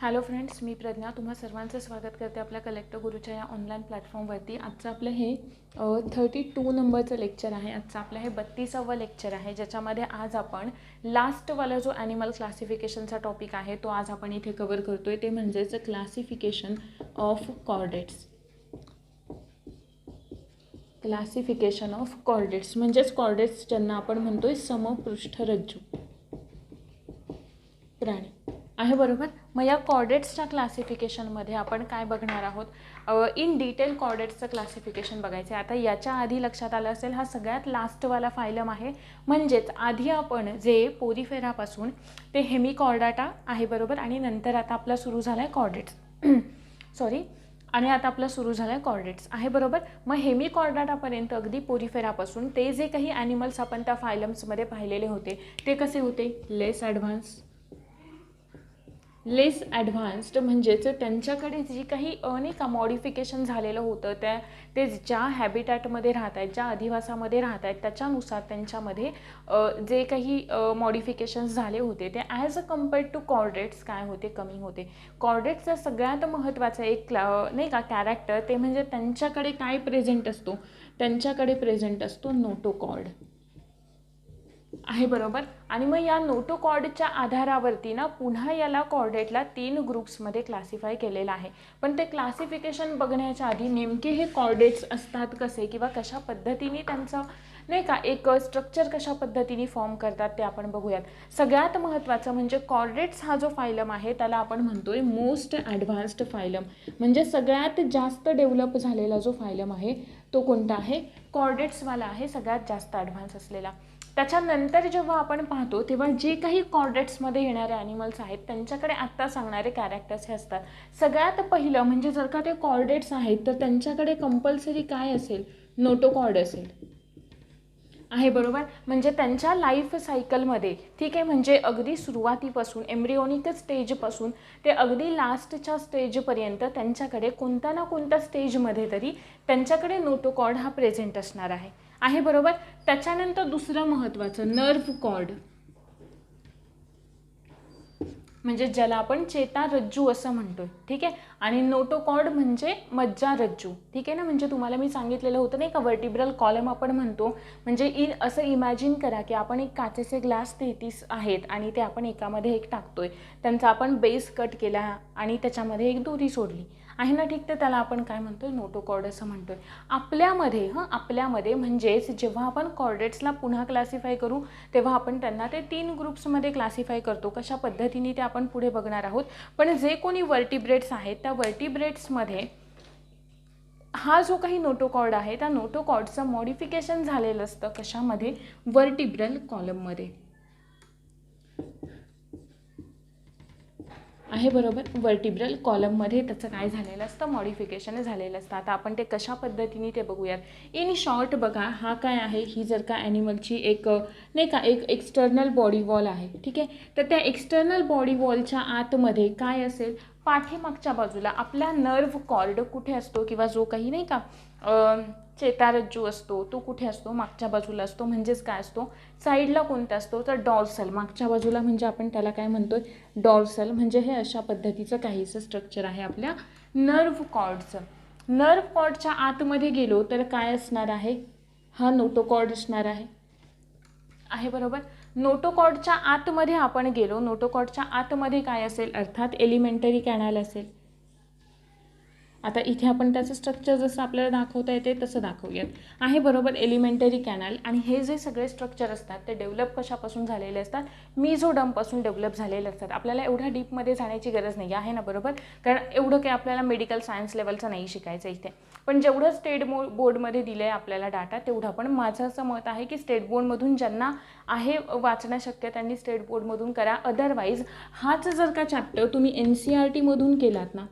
Hello friends, मी प्रज्ञा तुम्हा सर्वांचं स्वागत करते आपल्या कलेक्टर गुरुच्या या ऑनलाईन प्लॅटफॉर्मवरती. आजचं आपलं हे 32 नंबरचं लेक्चर आहे. आजचं आपलं हे 32वं लेक्चर आहे, ज्याच्यामध्ये आज आपण लास्टवाला जो ॲनिमल क्लासिफिकेशनचा टॉपिक आहे तो आज आपण इथे कवर करतो आहे. ते म्हणजेच classification of chordates. Classification of chordates म्हणजेच कॉर्डेट्स ज्यांना आपण म्हणतोय समपृष्ठरज्जू प्राणी आहे, बरोबर. मग या कॉर्डेट्सच्या क्लासिफिकेशनमध्ये आपण काय बघणार आहोत, इन डिटेल कॉर्डेट्सचं क्लासिफिकेशन बघायचं आहे. आता याच्या आधी लक्षात आलं असेल, हा सगळ्यात लास्टवाला फायलम आहे. म्हणजेच आधी आपण जे पोरीफेरापासून ते हेमिकॉर्डाटा आहे, बरोबर, आणि नंतर आता आपला सुरू झाला आहे कॉर्डेट्स आणि आता आपलं सुरू झालं आहे कॉर्डेट्स आहे, बरोबर. मग हेमिकॉर्डाटापर्यंत अगदी पोरीफेरापासून ते जे काही ॲनिमल्स आपण त्या फायलम्समध्ये पाहिलेले होते ते कसे होते, लेस ॲडव्हान्स्ड म्हणजेच त्यांच्याकडे जी काही नाही का मॉडिफिकेशन झालेलं होतं, ते ज्या हॅबिटॅटमध्ये राहत आहेत, ज्या अधिवासामध्ये राहत आहेत, त्याच्यानुसार त्यांच्यामध्ये जे काही मॉडिफिकेशन्स झाले होते ते as a compared to chordates काय होते, कमी होते. कॉर्डेट्सचा सगळ्यात महत्त्वाचा एक नाही का कॅरेक्टर ते म्हणजे त्यांच्याकडे काय प्रेझेंट असतो, त्यांच्याकडे प्रेझेंट असतो नोटोकॉर्ड आहे, बरोबर. आणि मग या नोटोकॉर्डच्या आधारावरती ना पुन्हा याला कॉर्डेटला 3 ग्रुप्समध्ये क्लासिफाय केलेलं आहे. पण ते क्लासिफिकेशन बघण्याच्या आधी नेमके हे कॉर्डेट्स असतात कसे किंवा कशा पद्धतीने त्यांचं नाही का एक स्ट्रक्चर कशा पद्धतीने फॉर्म करतात ते आपण बघूयात. सगळ्यात महत्त्वाचं म्हणजे कॉर्डेट्स हा जो फायलम आहे त्याला आपण म्हणतोय मोस्ट ॲडव्हान्स्ड फायलम. म्हणजे सगळ्यात जास्त डेव्हलप झालेला जो फायलम आहे तो कोणता आहे, कॉर्डेट्सवाला आहे, सगळ्यात जास्त ॲडव्हान्स असलेला. त्याच्यानंतर जेव्हा आपण पाहतो तेव्हा जे काही कॉर्डेट्समध्ये येणारे ॲनिमल्स आहेत त्यांच्याकडे आत्ता सांगणारे कॅरेक्टर्स हे असतात. सगळ्यात पहिलं म्हणजे जर का ते कॉर्डेट्स आहेत तर त्यांच्याकडे कंपल्सरी काय असेल, नोटोकॉर्ड असेल आहे, बरोबर. म्हणजे त्यांच्या लाईफ सायकलमध्ये ठीक आहे, म्हणजे अगदी सुरुवातीपासून एम्ब्रियोनिक स्टेजपासून ते अगदी लास्टच्या स्टेजपर्यंत त्यांच्याकडे कोणत्या ना कोणत्या स्टेजमध्ये तरी त्यांच्याकडे नोटोकॉर्ड हा प्रेझेंट असणार आहे, बरोबर. त्याच्यानंतर दुसरं महत्त्वाचं नर्व्ह कॉर्ड, म्हणजे ज्याला आपण चेतारज्जू असं म्हणतोय, ठीक आहे. आणि नोटोकॉर्ड म्हणजे मज्जारज्जू, ठीक आहे ना. म्हणजे तुम्हाला मी सांगितलेलं होतं नाही का वर्टिब्रल कॉलम आपण म्हणतो. म्हणजे असं इमॅजिन करा की आपण एक काचेचे ग्लास 33 आहेत आणि ते आपण एकामध्ये एक टाकतोय, त्यांचा आपण बेस कट केला आणि त्याच्यामध्ये एक दोरी सोडली आहे ना, ठीक. तर त्याला आपण काय म्हणतोय, नोटोकॉर्ड असं म्हणतोय. आपल्यामध्ये म्हणजेच जेव्हा आपण कॉर्डेट्सला पुन्हा क्लासिफाय करू तेव्हा आपण त्यांना ते 3 ग्रुप्समध्ये क्लासिफाय करतो. कशा पद्धतीने ते आपण पुढे बघणार आहोत. पण जे कोणी वर्टिब्रेट्स आहेत त्या वर्टिब्रेट्समध्ये हा जो काही नोटोकॉर्ड आहे त्या नोटोकॉर्डचं मॉडिफिकेशन झालेलं असतं कशामध्ये, वर्टिब्रल कॉलममध्ये आहे, बरोबर. वर्टिब्रल कॉलममध्ये त्याचं काय झालेलं असतं, मॉडिफिकेशन झालेलं असतं. आता आपण ते कशा पद्धतीने ते बघूयात. इन शॉर्ट बघा, हा काय आहे, ही जर का ॲनिमलची एक नाही का एक एक्सटर्नल बॉडी वॉल आहे, ठीक आहे. तर त्या एक्सटर्नल बॉडी वॉलच्या आतमध्ये काय असेल, पाठीमागच्या बाजूला आपला नर्व्ह कॉर्ड कुठे असतो किंवा जो काही नाही का चेतारज्जू असतो तो कुठे असतो, मागच्या बाजूला असतो. म्हणजेच काय असतो, साईडला कोणता असतो, तर डॉर्सल, मागच्या बाजूला, म्हणजे आपण त्याला काय म्हणतोय, डॉर्सल. म्हणजे हे अशा पद्धतीचं काहीसं स्ट्रक्चर आहे आपल्या नर्व्ह कॉर्डचं. नर्व्ह कॉर्डच्या आतमध्ये गेलो तर काय असणार आहे, हा नोटोकॉर्ड असणार आहे, बरोबर. नोटोकॉर्डच्या आतमध्ये आपण गेलो, नोटोकॉर्डच्या आतमध्ये काय असेल, अर्थात एलिमेंटरी कॅनल असेल. आता इथे आपण त्याचं स्ट्रक्चर जसं आपल्याला दाखवता येते तसं दाखवूयात आहे, बरोबर. Elementary canal. आणि हे जे सगळे स्ट्रक्चर असतात ते डेव्हलप कशापासून झालेले असतात, मेसोडर्मपासून डेव्हलप झालेले असतात. आपल्याला एवढ्या डीपमध्ये जाण्याची गरज नाही आहे ना, बरोबर. कारण एवढं काही आपल्याला मेडिकल सायन्स लेवलचं नाही शिकायचं इथे. पण जेवढं स्टेट बोर्डमध्ये दिलं आहे आपल्याला डाटा तेवढा. पण माझं असं मत आहे की स्टेट बोर्डमधून ज्यांना आहे वाचणं शक्य त्यांनी स्टेट बोर्डमधून करा. अदरवाईज हाच जर का चॅप्टर तुम्ही NCERTमधून केलात ना,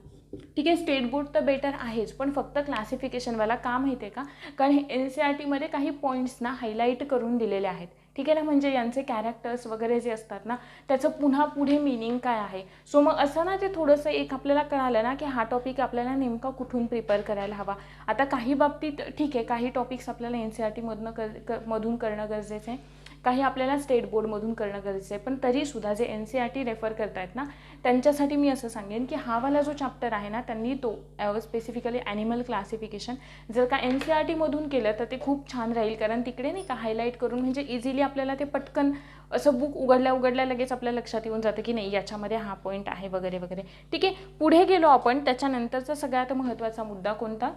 ठीक आहे, स्टेट बोर्ड तर बेटर आहेच, पण फक्त क्लासिफिकेशनवाला का माहिती आहे का, कारण हे NCERTमध्ये काही पॉईंट्स ना हायलाईट करून दिलेले आहेत, ठीक आहे ना. म्हणजे यांचे कॅरेक्टर्स वगैरे जे असतात ना त्याचं पुन्हा पुढे मिनिंग काय आहे. सो मग असं ना ते थोडंसं एक आपल्याला कळालं ना की हा टॉपिक आपल्याला नेमका कुठून प्रिपेअर करायला हवा. आता काही बाबतीत ठीक आहे, काही टॉपिक्स आपल्याला NCERTमधून करणं गरजेचं आहे, काही आपल्याला स्टेट बोर्डमधून करणं गरजेचं आहे, पण तरीसुद्धा जे NCERT रेफर करतायत ना त्यांच्यासाठी मी असं सांगेन की हा वाला जो चॅप्टर आहे ना त्यांनी तो स्पेसिफिकली ॲनिमल क्लासिफिकेशन जर का NCERTमधून केलं तर ते खूप छान राहील, कारण तिकडे नाही का हायलाईट करून म्हणजे इझिली आपल्याला ते पटकन असं बुक उघडल्या लगेच आपल्या लक्षात येऊन जातं की नाही याच्यामध्ये हा पॉईंट आहे वगैरे वगैरे. ठीक आहे, पुढे गेलो आपण. त्याच्यानंतरचा सगळ्यात महत्त्वाचा मुद्दा कोणता,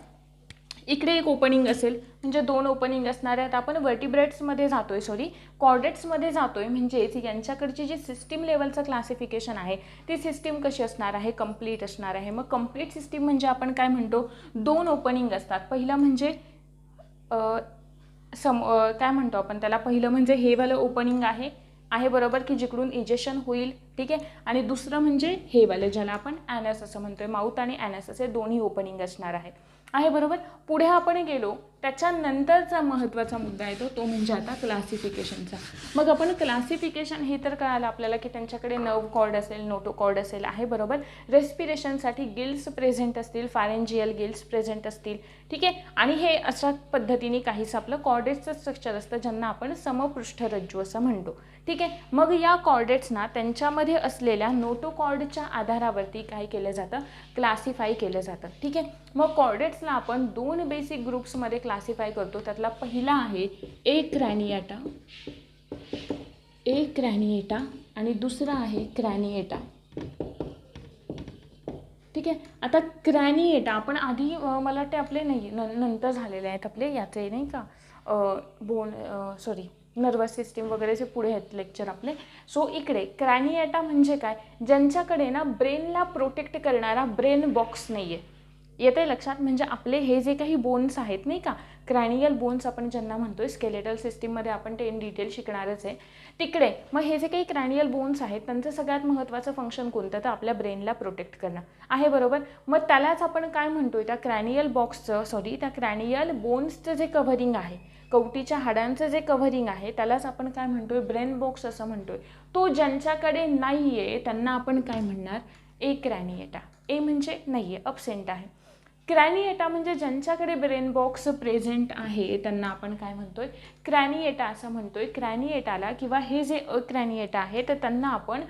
इकडे एक ओपनिंग असेल म्हणजे 2 ओपनिंग असणार आहेत. आपण वर्टिब्रेट्समध्ये जातोय कॉर्डेट्समध्ये जातोय, म्हणजेच यांच्याकडची जी सिस्टीम लेवलचं क्लासिफिकेशन आहे ती सिस्टीम कशी असणार आहे, कंप्लीट असणार आहे. मग कंप्लीट सिस्टीम म्हणजे आपण काय म्हणतो, 2 ओपनिंग असतात. पहिलं म्हणजे काय म्हणतो आपण त्याला, पहिलं म्हणजे हे वालं ओपनिंग आहे बरोबर की जिकडून इजेक्शन होईल. ठीक आहे, आणि दुसरं म्हणजे हे वाले ज्याला आपण ॲनस असं म्हणतोय, माउथ आणि ॲनस असे दोन्ही ओपनिंग असणार आहे बरोबर. पुढे आपण गेलो त्याच्यानंतरचा महत्त्वाचा मुद्दा येतो तो म्हणजे आता क्लासिफिकेशनचा. मग आपण क्लासिफिकेशन हे तर कळालं आपल्याला की त्यांच्याकडे नर्व कॉर्ड असेल, नोटोकॉर्ड असेल आहे बरोबर. रेस्पिरेशनसाठी गिल्स प्रेझेंट असतील, फॅरेंजियल गिल्स प्रेझेंट असतील. ठीक आहे, आणि हे अशा पद्धतीने काहीच आपलं कॉर्डेट्सचं स्ट्रक्चर असतं ज्यांना आपण समपृष्ठरज्जू असं म्हणतो. ठीक आहे, मग या कॉर्डेट्सना त्यांच्यामध्ये असलेल्या नोटोकॉर्डच्या आधारावरती काय केलं जातं, क्लासिफाय केलं जातं. ठीक आहे, मग कॉर्डेट्सला आपण 2 बेसिक ग्रुप्समध्ये क्लासिफाय करतो. त्यातला पहिला आहे क्रॅनिएटा आणि दुसरा आहे क्रॅनिएटा. ठीक आहे, आता क्रॅनिएटा आपण आधी मला वाटते आपले नाही नंतर झालेले आहेत आपले याचे नाही का नर्वस सिस्टीम वगैरेचे पुढे आहेत लेक्चर आपले. सो इकडे क्रॅनिएटा म्हणजे काय, ज्यांच्याकडे ना ब्रेनला प्रोटेक्ट करणारा ब्रेन बॉक्स नाही आहे. येते लक्षात, म्हणजे आपले हे जे काही बोन्स आहेत नाही का, क्रॅनियल बोन्स आपण ज्यांना म्हणतोय, स्केलेटल सिस्टीममध्ये आपण ते इन डिटेल शिकणारच आहे तिकडे. मग हे जे काही क्रॅनियल बोन्स आहेत त्यांचं सगळ्यात महत्त्वाचं फंक्शन कोणतं, तर आपल्या ब्रेनला प्रोटेक्ट करणं आहे बरोबर. मग त्यालाच आपण काय म्हणतोय, त्या क्रॅनियल बोन्सचं जे कव्हरिंग आहे, कवटीच्या हाडांचं जे कव्हरिंग आहे त्यालाच आपण काय म्हणतोय, ब्रेन बॉक्स असं म्हणतोय. तो ज्यांच्याकडे नाही आहे त्यांना आपण काय म्हणणार, क्रॅनिएटा. म्हणजे नाही आहे, अब्सेंट आहे. क्रॅनिएटा म्हणजे ज्यांच्याकडे ब्रेन बॉक्स प्रेझेंट आहे त्यांना आपण काय म्हणतोय, क्रॅनिएटा असं म्हणतोय. क्रॅनिएटाला किंवा हे जे अक्रॅनिएटा आहे तर त्यांना आपण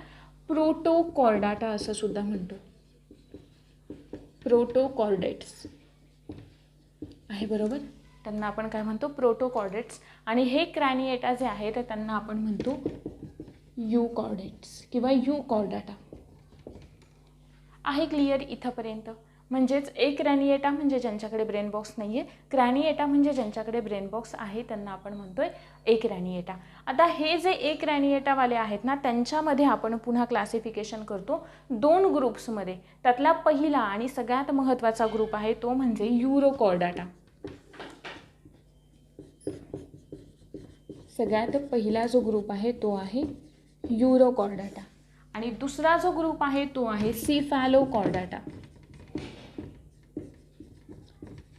प्रोटोकॉर्डाटा असं सुद्धा म्हणतो, प्रोटोकॉर्डेट्स आहे बरोबर. त्यांना आपण काय म्हणतो, प्रोटोकॉर्डेट्स. आणि हे क्रॅनिएटा जे आहे तर त्यांना आपण म्हणतो यूकॉर्डेट्स किंवा यूकॉर्डाटा. आहे क्लिअर इथंपर्यंत. म्हणजेच क्रॅनिएटा म्हणजे ज्यांच्याकडे ब्रेन बॉक्स नाही आहे, क्रॅनिएटा म्हणजे ज्यांच्याकडे ब्रेन बॉक्स आहे त्यांना आपण म्हणतोय क्रॅनिएटा. आता हे जे क्रॅनिएटावाले आहेत ना त्यांच्यामध्ये आपण पुन्हा क्लासिफिकेशन करतो 2 ग्रुप्समध्ये. त्यातला पहिला आणि सगळ्यात महत्त्वाचा ग्रुप आहे तो म्हणजे यूरोकॉर्डाटा. सगळ्यात पहिला जो ग्रुप आहे तो आहे यूरोकॉर्डाटा आणि दुसरा जो ग्रुप आहे तो आहे सिफॅलोकॉर्डाटा.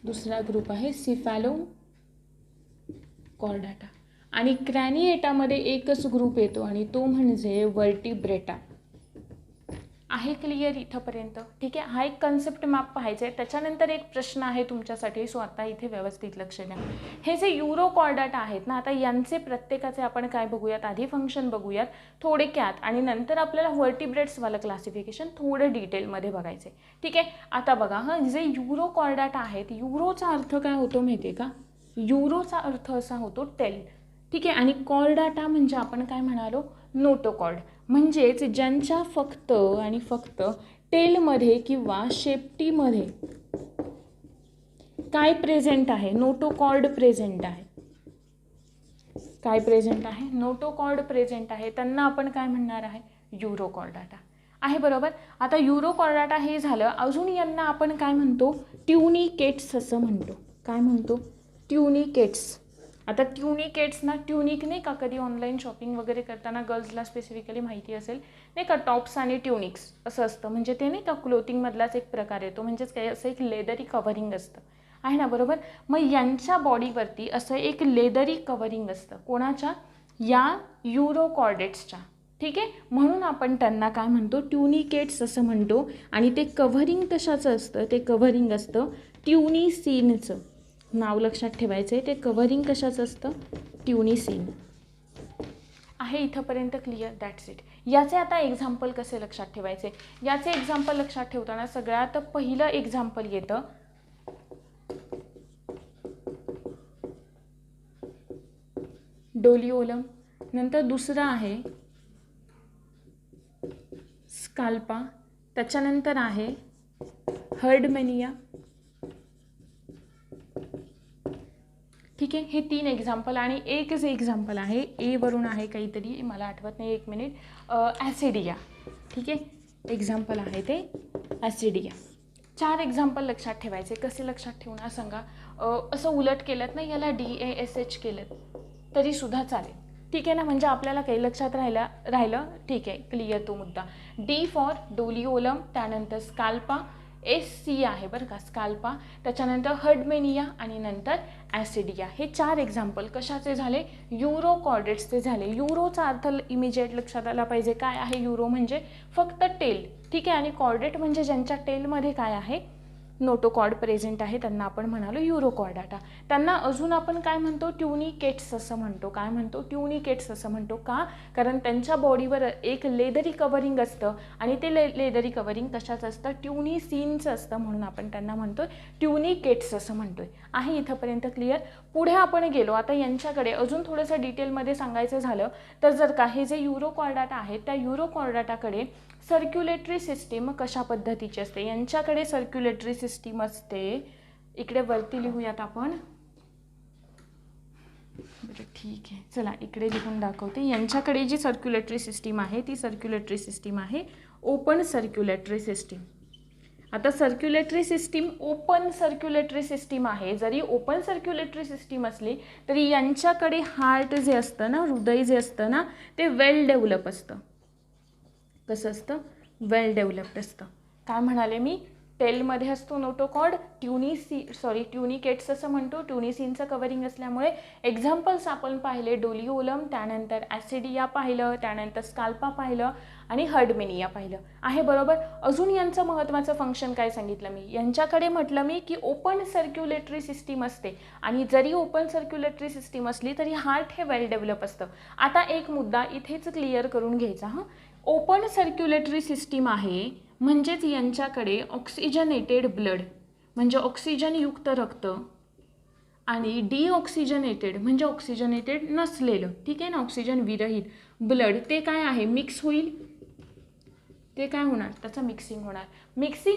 दुसरा ग्रुप आहे सिफॅलोकॉर्डाटा. आणि क्रॅनिएटामध्ये एकच ग्रुप येतो आणि तो म्हणजे वर्टिब्रेटा. आहे क्लिअर इथंपर्यंत. ठीक आहे, हा एक कन्सेप्ट मॅप पाहायचा आहे. त्याच्यानंतर एक प्रश्न आहे तुमच्यासाठी, सो आता इथे व्यवस्थित लक्ष द्या. हे जे यूरोकॉर्डाटा आहेत ना, आता यांचे प्रत्येकाचे आपण काय बघूयात, आधी फंक्शन बघूयात थोडक्यात आणि नंतर आपल्याला वर्टिब्रेट्सवालं क्लासिफिकेशन थोडं डिटेलमध्ये बघायचं आहे. ठीक आहे, आता बघा जे यूरोकॉर्डाटा आहेत, यूरोचा अर्थ काय होतो माहिती आहे का, यूरोचा अर्थ असा होतो टेल. ठीक आहे, आणि कॉर्डाटा म्हणजे आपण काय म्हणालो, नोटोकॉर्ड. म्हणजेच ज्यांच्या फक्त आणि फक्त टेलमध्ये किंवा शेपटीमध्ये काय प्रेझेंट आहे, नोटोकॉर्ड प्रेझेंट आहे. काय प्रेझेंट आहे, नोटोकॉर्ड प्रेझेंट आहे, त्यांना आपण काय म्हणणार आहे, यूरोकॉर्डाटा आहे बरोबर. आता यूरोकॉर्डाटा हे झालं. अजून यांना आपण काय म्हणतो, ट्युनिकेट्स असं म्हणतो. काय म्हणतो, ट्युनिकेट्स. आता ट्युनिकेट्स ना, ट्युनिक नाही का, कधी ऑनलाईन शॉपिंग वगैरे करताना गर्ल्सला स्पेसिफिकली माहिती असेल नाही का, टॉप्स आणि ट्युनिक्स असं असतं. म्हणजे ते नाही का क्लोथिंगमधलाच एक प्रकार येतो. म्हणजेच काय, असं एक लेदरी कव्हरिंग असतं आहे ना बरोबर. मग यांच्या बॉडीवरती असं एक लेदरी कव्हरिंग असतं. कोणाच्या, या यूरोकॉर्डेट्सच्या. ठीक आहे, म्हणून आपण त्यांना काय म्हणतो, ट्युनिकेट्स असं म्हणतो. आणि ते कव्हरिंग कशाचं असतं, ते कव्हरिंग असतं ट्युनिसिनचं. नाव लक्षात ठेवायचं आहे, ते कव्हरिंग कशाचं असतं, ट्युनिसिन. आहे इथंपर्यंत क्लिअर? That's it. याचे आता एक्झाम्पल कसे लक्षात ठेवायचे? याचे एक्झाम्पल लक्षात ठेवताना सगळ्यात पहिलं एक्झाम्पल येतं डोलिओलम, नंतर दुसरं आहे स्काल्पा, त्याच्यानंतर आहे हर्डमेनिया. ठीक आहे, हे 3 एक्झाम्पल आणि एक जे एक्झाम्पल आहे ए वरून आहे काहीतरी, मला आठवत नाही, 1 मिनिट, ॲसिडिया. ठीक आहे, एक्झाम्पल आहे ते ॲसिडिया. 4 एक्झाम्पल लक्षात ठेवायचे. कसे लक्षात ठेवणार सांगा? असं उलट केलं ना, याला DASH केलं तरीसुद्धा चालेल. ठीक आहे ना, म्हणजे आपल्याला काही लक्षात राहिलं. ठीक आहे, क्लिअर तो मुद्दा. D फॉर डोलिओलम, त्यानंतर स्काल्पा, SC आहे बरं का, स्काल्पा, त्याच्यानंतर हर्डमेनिया आणि नंतर ॲसिडिया. हे 4 एक्झाम्पल कशाचे झाले? युरोकॉर्डेट्सचे झाले. युरोचा अर्थ इमिजिएट लक्षात आला पाहिजे. काय आहे युरो? म्हणजे फक्त टेल. ठीक आहे, आणि कॉर्डेट म्हणजे ज्यांच्या टेलमध्ये काय आहे, नोटोकॉर्ड प्रेझेंट आहे, त्यांना आपण म्हणालो युरोकॉर्डाटा. त्यांना अजून आपण काय म्हणतो? ट्युनिकेट्स असं म्हणतो. काय म्हणतो? ट्युनिकेट्स असं म्हणतो. का? कारण त्यांच्या बॉडीवर एक लेदरी कवरिंग असतं आणि ते लेदरी कवरिंग कशाचं असतं? ट्युनिसिनचं असतं, म्हणून आपण त्यांना म्हणतो ट्युनिकेट्स असं म्हणतोय. आहे इथंपर्यंत क्लिअर? पुढे आपण गेलो आता यांच्याकडे अजून थोडंसं डिटेलमध्ये सांगायचं झालं तर जर का हे जे युरोकॉर्डाटा आहेत त्या युरोकॉर्डाटाकडे सर्क्युलेटरी सिस्टीम कशा पद्धतीची असते? यांच्याकडे सर्क्युलेटरी सिस्टीम असते, इकडे वरती लिहूयात आपण. बरं ठीक आहे, चला इकडे लिहून दाखवते. यांच्याकडे जी सर्क्युलेटरी सिस्टीम आहे ती सर्क्युलेटरी सिस्टीम आहे ओपन सर्क्युलेटरी सिस्टीम. आता circulatory system open circulatory system आहे. जरी ओपन सर्क्युलेटरी सिस्टीम असली तरी यांच्याकडे हार्ट जे असतं ना, हृदय जे असतं ना, ते वेल डेव्हलप असतं. कसं असतं? वेल डेव्हलप्ड असतं. काय म्हणाले मी? टेलमध्ये असतो नोटोकॉर्ड, ट्युनिकेट्स असं म्हणतो, ट्युनिसिनचं कवरिंग असल्यामुळे. एक्झाम्पल्स आपण पाहिले डोलिओलम, त्यानंतर ॲसिडिया पाहिलं, त्यानंतर स्काल्पा पाहिलं आणि हर्डमेनिया पाहिलं. आहे बरोबर? अजून यांचं महत्त्वाचं फंक्शन काय सांगितलं मी? यांच्याकडे म्हटलं मी की ओपन सर्क्युलेटरी सिस्टीम असते आणि जरी ओपन सर्क्युलेटरी सिस्टीम असली तरी हार्ट हे वेल डेव्हलप असतं. आता एक मुद्दा इथेच क्लिअर करून घ्यायचा. हां, ओपन सर्क्युलेटरी सिस्टीम आहे म्हणजेच यांच्याकडे ऑक्सिजनेटेड ब्लड म्हणजे ऑक्सिजनयुक्त रक्त आणि डिऑक्सिजनेटेड म्हणजे ऑक्सिजनेटेड नसलेलं, ठीक आहे ना, ऑक्सिजन विरहित ब्लड, ते काय आहे? मिक्स होईल. ते काय होणार? त्याचं मिक्सिंग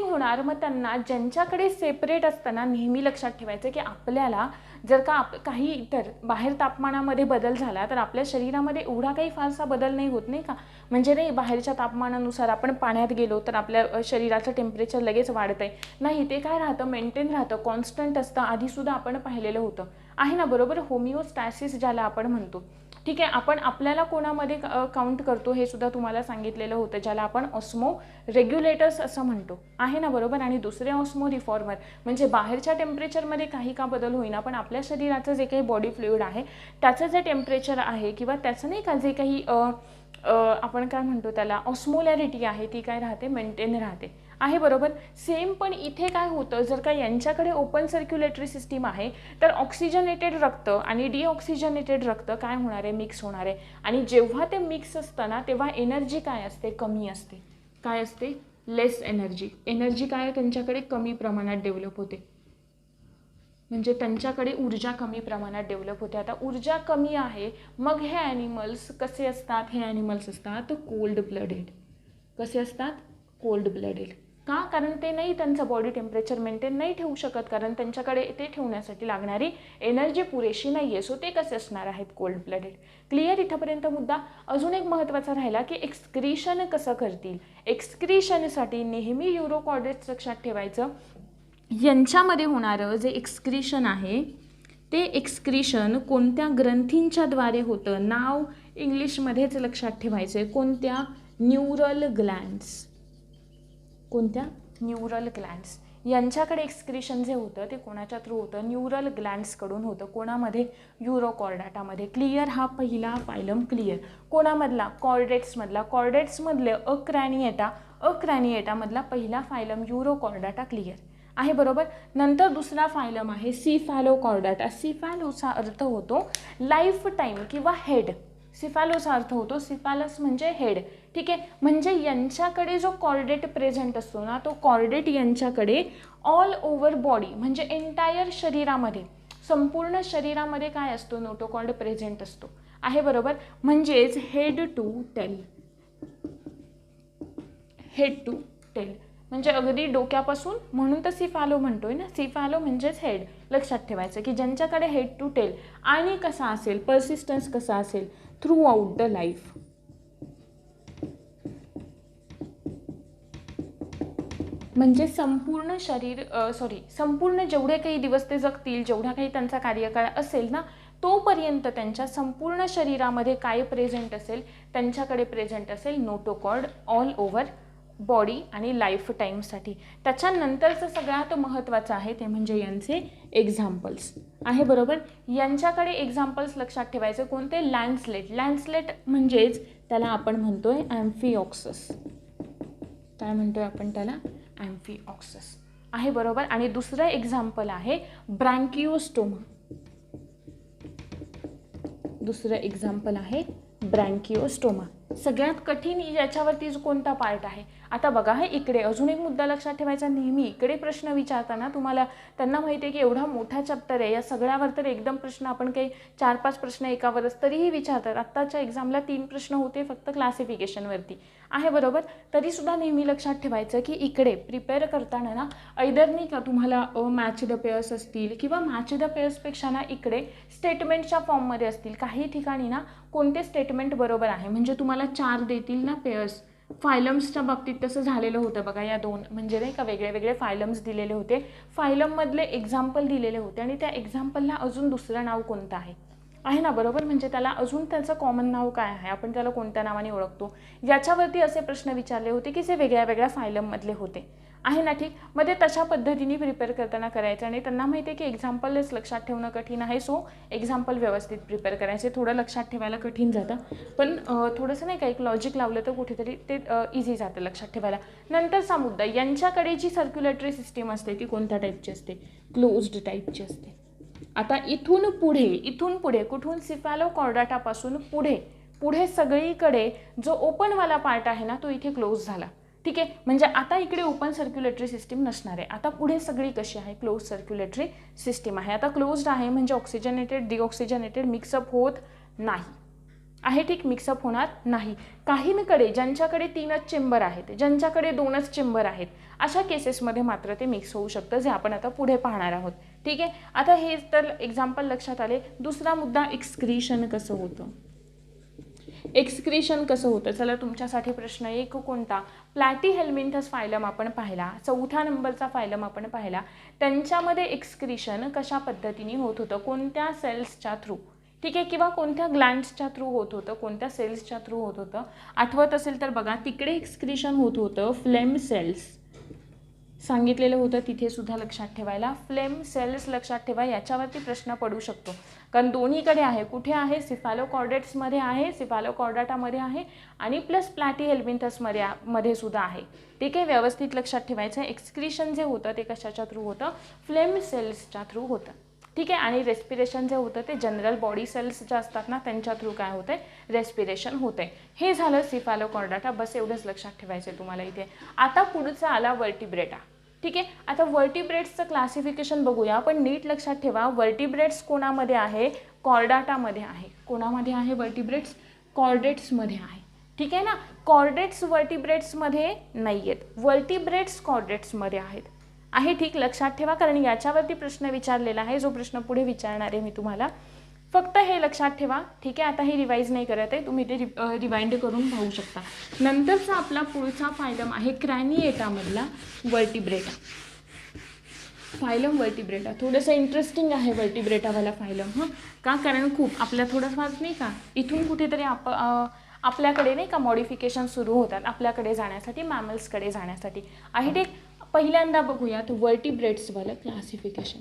होणार. मग त्यांना ज्यांच्याकडे सेपरेट असताना नेहमी लक्षात ठेवायचं की आपल्याला जर का काही इतर बाहेर तापमानामध्ये बदल झाला तर आपल्या शरीरामध्ये एवढा काही फारसा बदल नाही होत, नाही का? म्हणजे नाही बाहेरच्या तापमानानुसार आपण पाण्यात गेलो तर आपल्या शरीराचं टेम्परेचर लगेच वाढतं आहे, नाही. ते काय राहतं? मेंटेन राहतं, कॉन्स्टंट असतं. आधीसुद्धा आपण पाहिलेलं होतं, आहे ना, बरोबर? होमिओस्टॅसिस ज्याला आपण म्हणतो. ठीक आहे, आपण आपल्याला कोणामध्ये काउंट करतो हे सुद्धा तुम्हाला सांगितलेलं होतं, ज्याला आपण ऑस्मो रेग्युलेटर्स असं म्हणतो, आहे ना, बरोबर? आणि दुसरे ऑस्मो रिफॉर्मर म्हणजे बाहेरच्या टेम्परेचरमध्ये काही का बदल होईना पण आपल्या शरीराचं जे काही बॉडी फ्लुइड आहे त्याचं जे टेम्परेचर आहे किंवा त्याचं नाही का जे काही आपण काय म्हणतो त्याला ऑस्मोलॅरिटी आहे ती काय राहते? मेंटेन राहते, आहे बरोबर? सेम पण इथे काय होतं, जर का यांच्याकडे ओपन सर्क्युलेटरी सिस्टीम आहे तर ऑक्सिजनेटेड रक्त आणि डिऑक्सिजनेटेड रक्त काय होणार आहे? मिक्स होणार आहे. आणि जेव्हा ते मिक्स असतं ना तेव्हा एनर्जी काय असते? कमी असते. काय असते? लेस एनर्जी. एनर्जी काय त्यांच्याकडे कमी प्रमाणात डेव्हलप होते, म्हणजे त्यांच्याकडे ऊर्जा कमी प्रमाणात डेव्हलप होते. आता ऊर्जा कमी आहे मग हे ॲनिमल्स कसे असतात? हे ॲनिमल्स असतात कोल्ड ब्लडेड. कसे असतात? Cold blooded. का? कारण ते नाही त्यांचं बॉडी टेम्परेचर मेंटेन नाही ठेवू शकत, कारण त्यांच्याकडे ते ठेवण्यासाठी लागणारी एनर्जी पुरेशी नाही आहे. सो ते कसे असणार आहेत? Cold blooded. क्लिअर इथंपर्यंत मुद्दा? अजून एक महत्त्वाचा राहिला की एक्सक्रीशन कसं करतील. एक्सक्रीशनसाठी नेहमी युरोकॉर्डेट्स लक्षात ठेवायचं. यांच्यामध्ये होणारं जे एक्सक्रीशन आहे ते एक्सक्रीशन कोणत्या ग्रंथींच्या द्वारे होतं? नाव इंग्लिशमध्येच लक्षात ठेवायचं. कोणत्या? Neural glands. कोणत्या? Neural glands. यांच्याकडे एक्सक्रीशन जे होतं ते कोणाच्या थ्रू होतं? न्यूरल ग्लँड्सकडून होतं. कोणामध्ये? युरोकॉर्डाटामध्ये. क्लिअर? हा पहिला फायलम क्लिअर. कोणामधला? कॉर्डेट्समधला. कॉर्डेट्समधले अक्रॅनिएटामधला पहिला फायलम युरोकॉर्डाटा. क्लिअर आहे बरोबर? नंतर दुसरा फायलम आहे सिफॅलोकॉर्डाटा. सिफॅलोचा अर्थ होतो लाईफ टाईम किंवा हेड. सिफॅलोचा अर्थ होतो सिफॅलस म्हणजे हेड, ठीक आहे. म्हणजे यांच्याकडे जो कॉर्डेट प्रेझेंट असतो ना, तो कॉर्डेट यांच्याकडे ऑल ओव्हर बॉडी म्हणजे एंटायर शरीरामध्ये, संपूर्ण शरीरामध्ये काय असतो, नोटोकॉर्ड प्रेझेंट असतो, आहे बरोबर. म्हणजेच head to tail, head to tail म्हणजे अगदी डोक्यापासून, म्हणून तर सिफॅलो म्हणतोय ना, सिफॅलो म्हणजेच हेड. लक्षात ठेवायचं की ज्यांच्याकडे हेड टू टेल आणि कसा असेल, पर्सिस्टन्स कसा असेल, थ्रू आउट द लाईफ. म्हणजे संपूर्ण शरीर संपूर्ण जेवढे काही दिवस ते जगतील, जेवढा काही त्यांचा कार्यकाळ असेल ना, तोपर्यंत त्यांच्या संपूर्ण शरीरामध्ये काय प्रेझेंट असेल, त्यांच्याकडे प्रेझेंट असेल नोटोकॉर्ड ऑल ओव्हर बॉडी आणि लाईफ टाईमसाठी. त्याच्यानंतरचं सगळ्यात महत्त्वाचं आहे ते म्हणजे यांचे एक्झाम्पल्स, आहे बरोबर. यांच्याकडे एक्झाम्पल्स लक्षात ठेवायचे कोणते, लँडस्लेट. लँडस्लेट म्हणजेच त्याला आपण म्हणतोय ॲम्फिऑक्सस. काय म्हणतोय आपण त्याला, ॲम्फिऑक्सस, आहे बरोबर. आणि दुसरं एक्झाम्पल आहे ब्रँकिओस्टोमा. दुसरं एक्झाम्पल आहे ब्रँकिओस्टोमा. सगळ्यात कठीण याच्यावरती कोणता पार्ट आहे, आता बघा. हे इकडे अजून एक मुद्दा लक्षात ठेवायचा, नेहमी इकडे प्रश्न विचारताना तुम्हाला त्यांना माहिती आहे की एवढा मोठा चॅप्टर आहे, या सगळ्यावर तर एकदम प्रश्न आपण काही 4-5 प्रश्न एकावरच तरीही विचारतात. आत्ताच्या एक्झामला 3 प्रश्न होते फक्त क्लासिफिकेशनवरती, आहे बरोबर. तरीसुद्धा नेहमी लक्षात ठेवायचं की इकडे प्रिपेअर करताना ना, ऐदर नाही का तुम्हाला मॅच द पेयर्स असतील किंवा मॅच द पेयर्सपेक्षा ना इकडे स्टेटमेंटच्या फॉर्ममध्ये असतील. काही ठिकाणी ना कोणते स्टेटमेंट बरोबर आहे म्हणजे तुम्हाला 4 देतील ना पेयर्स. फायलम्सच्या बाबतीत तसं झालेलं होतं बघा. या 2 म्हणजे नाही का वेगळे वेगळे फायलम्स दिलेले होते, फायलममधले एक्झाम्पल दिलेले होते आणि त्या एक्झाम्पलला अजून दुसरं नाव कोणतं आहे ना बरोबर. म्हणजे त्याला अजून त्याचं कॉमन नाव काय आहे, आपण त्याला कोणत्या नावाने ओळखतो, याच्यावरती असे प्रश्न विचारले होते की जे वेगळ्या वेगळ्या फायलममधले होते, आहे ना, ठीक. मग ते तशा पद्धतीने प्रिपेअर करताना करायचं आणि त्यांना माहिती आहे की एक्झाम्पलच लक्षात ठेवणं कठीण आहे. सो एक्झाम्पल व्यवस्थित प्रिपेअर करायचे. थोडं लक्षात ठेवायला कठीण जातं, पण थोडंसं नाही का एक लॉजिक लावलं तर कुठेतरी ते इझी जातं लक्षात ठेवायला. नंतरचा मुद्दा, यांच्याकडे जी सर्क्युलेटरी सिस्टीम असते ती कोणत्या टाईपची असते, क्लोज्ड टाईपची असते. आता इथून पुढे कुठून, सिफॅलोकॉर्डाटापासून पुढे सगळीकडे जो ओपनवाला पार्ट आहे ना, तो इथे क्लोज झाला, ठीक आहे. म्हणजे आता इकडे ओपन सर्क्युलेटरी सिस्टीम नसणार आहे. आता पुढे सगळी कशी आहे, क्लोज सर्क्युलेटरी सिस्टीम आहे. आता क्लोज्ड आहे म्हणजे ऑक्सिजनेटेड डिऑक्सिजनेटेड मिक्सअप होत नाही, आहे ठीक, मिक्सअप होणार नाही. काहींकडे ज्यांच्याकडे 3च चेंबर आहेत, ज्यांच्याकडे 2च चेंबर आहेत, अशा केसेसमध्ये मात्र ते मिक्स होऊ शकतं, जे आपण आता पुढे पाहणार आहोत, ठीक आहे. आता हे तर एक्झाम्पल लक्षात आले. दुसरा मुद्दा, एक्सक्रीशन कसं होतं. एक्सक्रीशन कसं होतं, चला तुमच्यासाठी प्रश्न एक कोणता, प्लॅटीहेल्मिंथस फायलम आपण पाहिला, 4थ्या नंबरचा फायलम आपण पाहिला. त्यांच्यामध्ये एक्सक्रीशन कशा पद्धतीने होत होतं, कोणत्या सेल्सच्या थ्रू, ठीक आहे, किंवा कोणत्या ग्लँड्सच्या थ्रू होत होतं, कोणत्या सेल्सच्या थ्रू होत होतं. आठवत असेल तर बघा, तिकडे एक्सक्रीशन होत होतं फ्लेम सेल्स, सांगितलेलं होतं तिथे सुद्धा लक्षात ठेवायला. फ्लेम सेल्स लक्षात ठेवा, याच्यावरती प्रश्न पडू शकतो कारण दोन्हीकडे आहे. कुठे आहे, सिफॅलोकॉर्डेट्समध्ये आहे, सिफॅलोकॉर्डाटामध्ये आहे आणि प्लस प्लॅटीहेल्मिंथसमध्ये सुद्धा आहे, ठीक आहे. व्यवस्थित लक्षात ठेवायचं. एक्सक्रीशन जे होतं ते कशाच्या थ्रू होतं, फ्लेम सेल्सच्या थ्रू होतं, ठीक आहे. आणि रेस्पिरेशन जे होतं ते जनरल बॉडी सेल्स ज्या असतात ना त्यांच्या थ्रू काय होतं, रेस्पिरेशन होतं. हे झालं सिफॅलोकॉर्डाटा. बस एवढंच लक्षात ठेवायचं तुम्हाला इथे. आता पुढचा आला वर्टिब्रेटा, ठीक आहे. आता वर्टिब्रेट्सचं क्लासिफिकेशन बघूया. पण नीट लक्षात ठेवा, वर्टिब्रेट्स कोणामध्ये आहे, कॉर्डाटामध्ये आहे. कोणामध्ये आहे वर्टिब्रेट्स, कॉर्डेट्समध्ये आहे, ठीक आहे ना. कॉर्डेट्स वर्टिब्रेट्समध्ये नाही आहेत, वर्टिब्रेट्स कॉर्डेट्समध्ये आहेत, आहे ठीक. लक्षात ठेवा कारण याच्यावरती प्रश्न विचारलेला आहे, जो प्रश्न पुढे विचारणार आहे मी तुम्हाला. फक्त हे लक्षात ठेवा, ठीक आहे. आता हे रिवाईज नाही करत आहे, तुम्ही ते रिवाइंड करून पाहू शकता. नंतरचा आपला पुढचा फायलम आहे क्रॅनिएटामधला वर्टिब्रेटा. फायलम वर्टिब्रेटा थोडंसं इंटरेस्टिंग आहे वर्टिब्रेटावाला फायलम, का, कारण खूप आपल्या थोडंफार नाही का इथून कुठेतरी आपल्याकडे नाही का मॉडिफिकेशन सुरू होतात आपल्याकडे जाण्यासाठी, मॅमल्सकडे जाण्यासाठी, आहे ठीक. पहिल्यांदा बघूयात वर्टिब्रेट्सवालं क्लासिफिकेशन.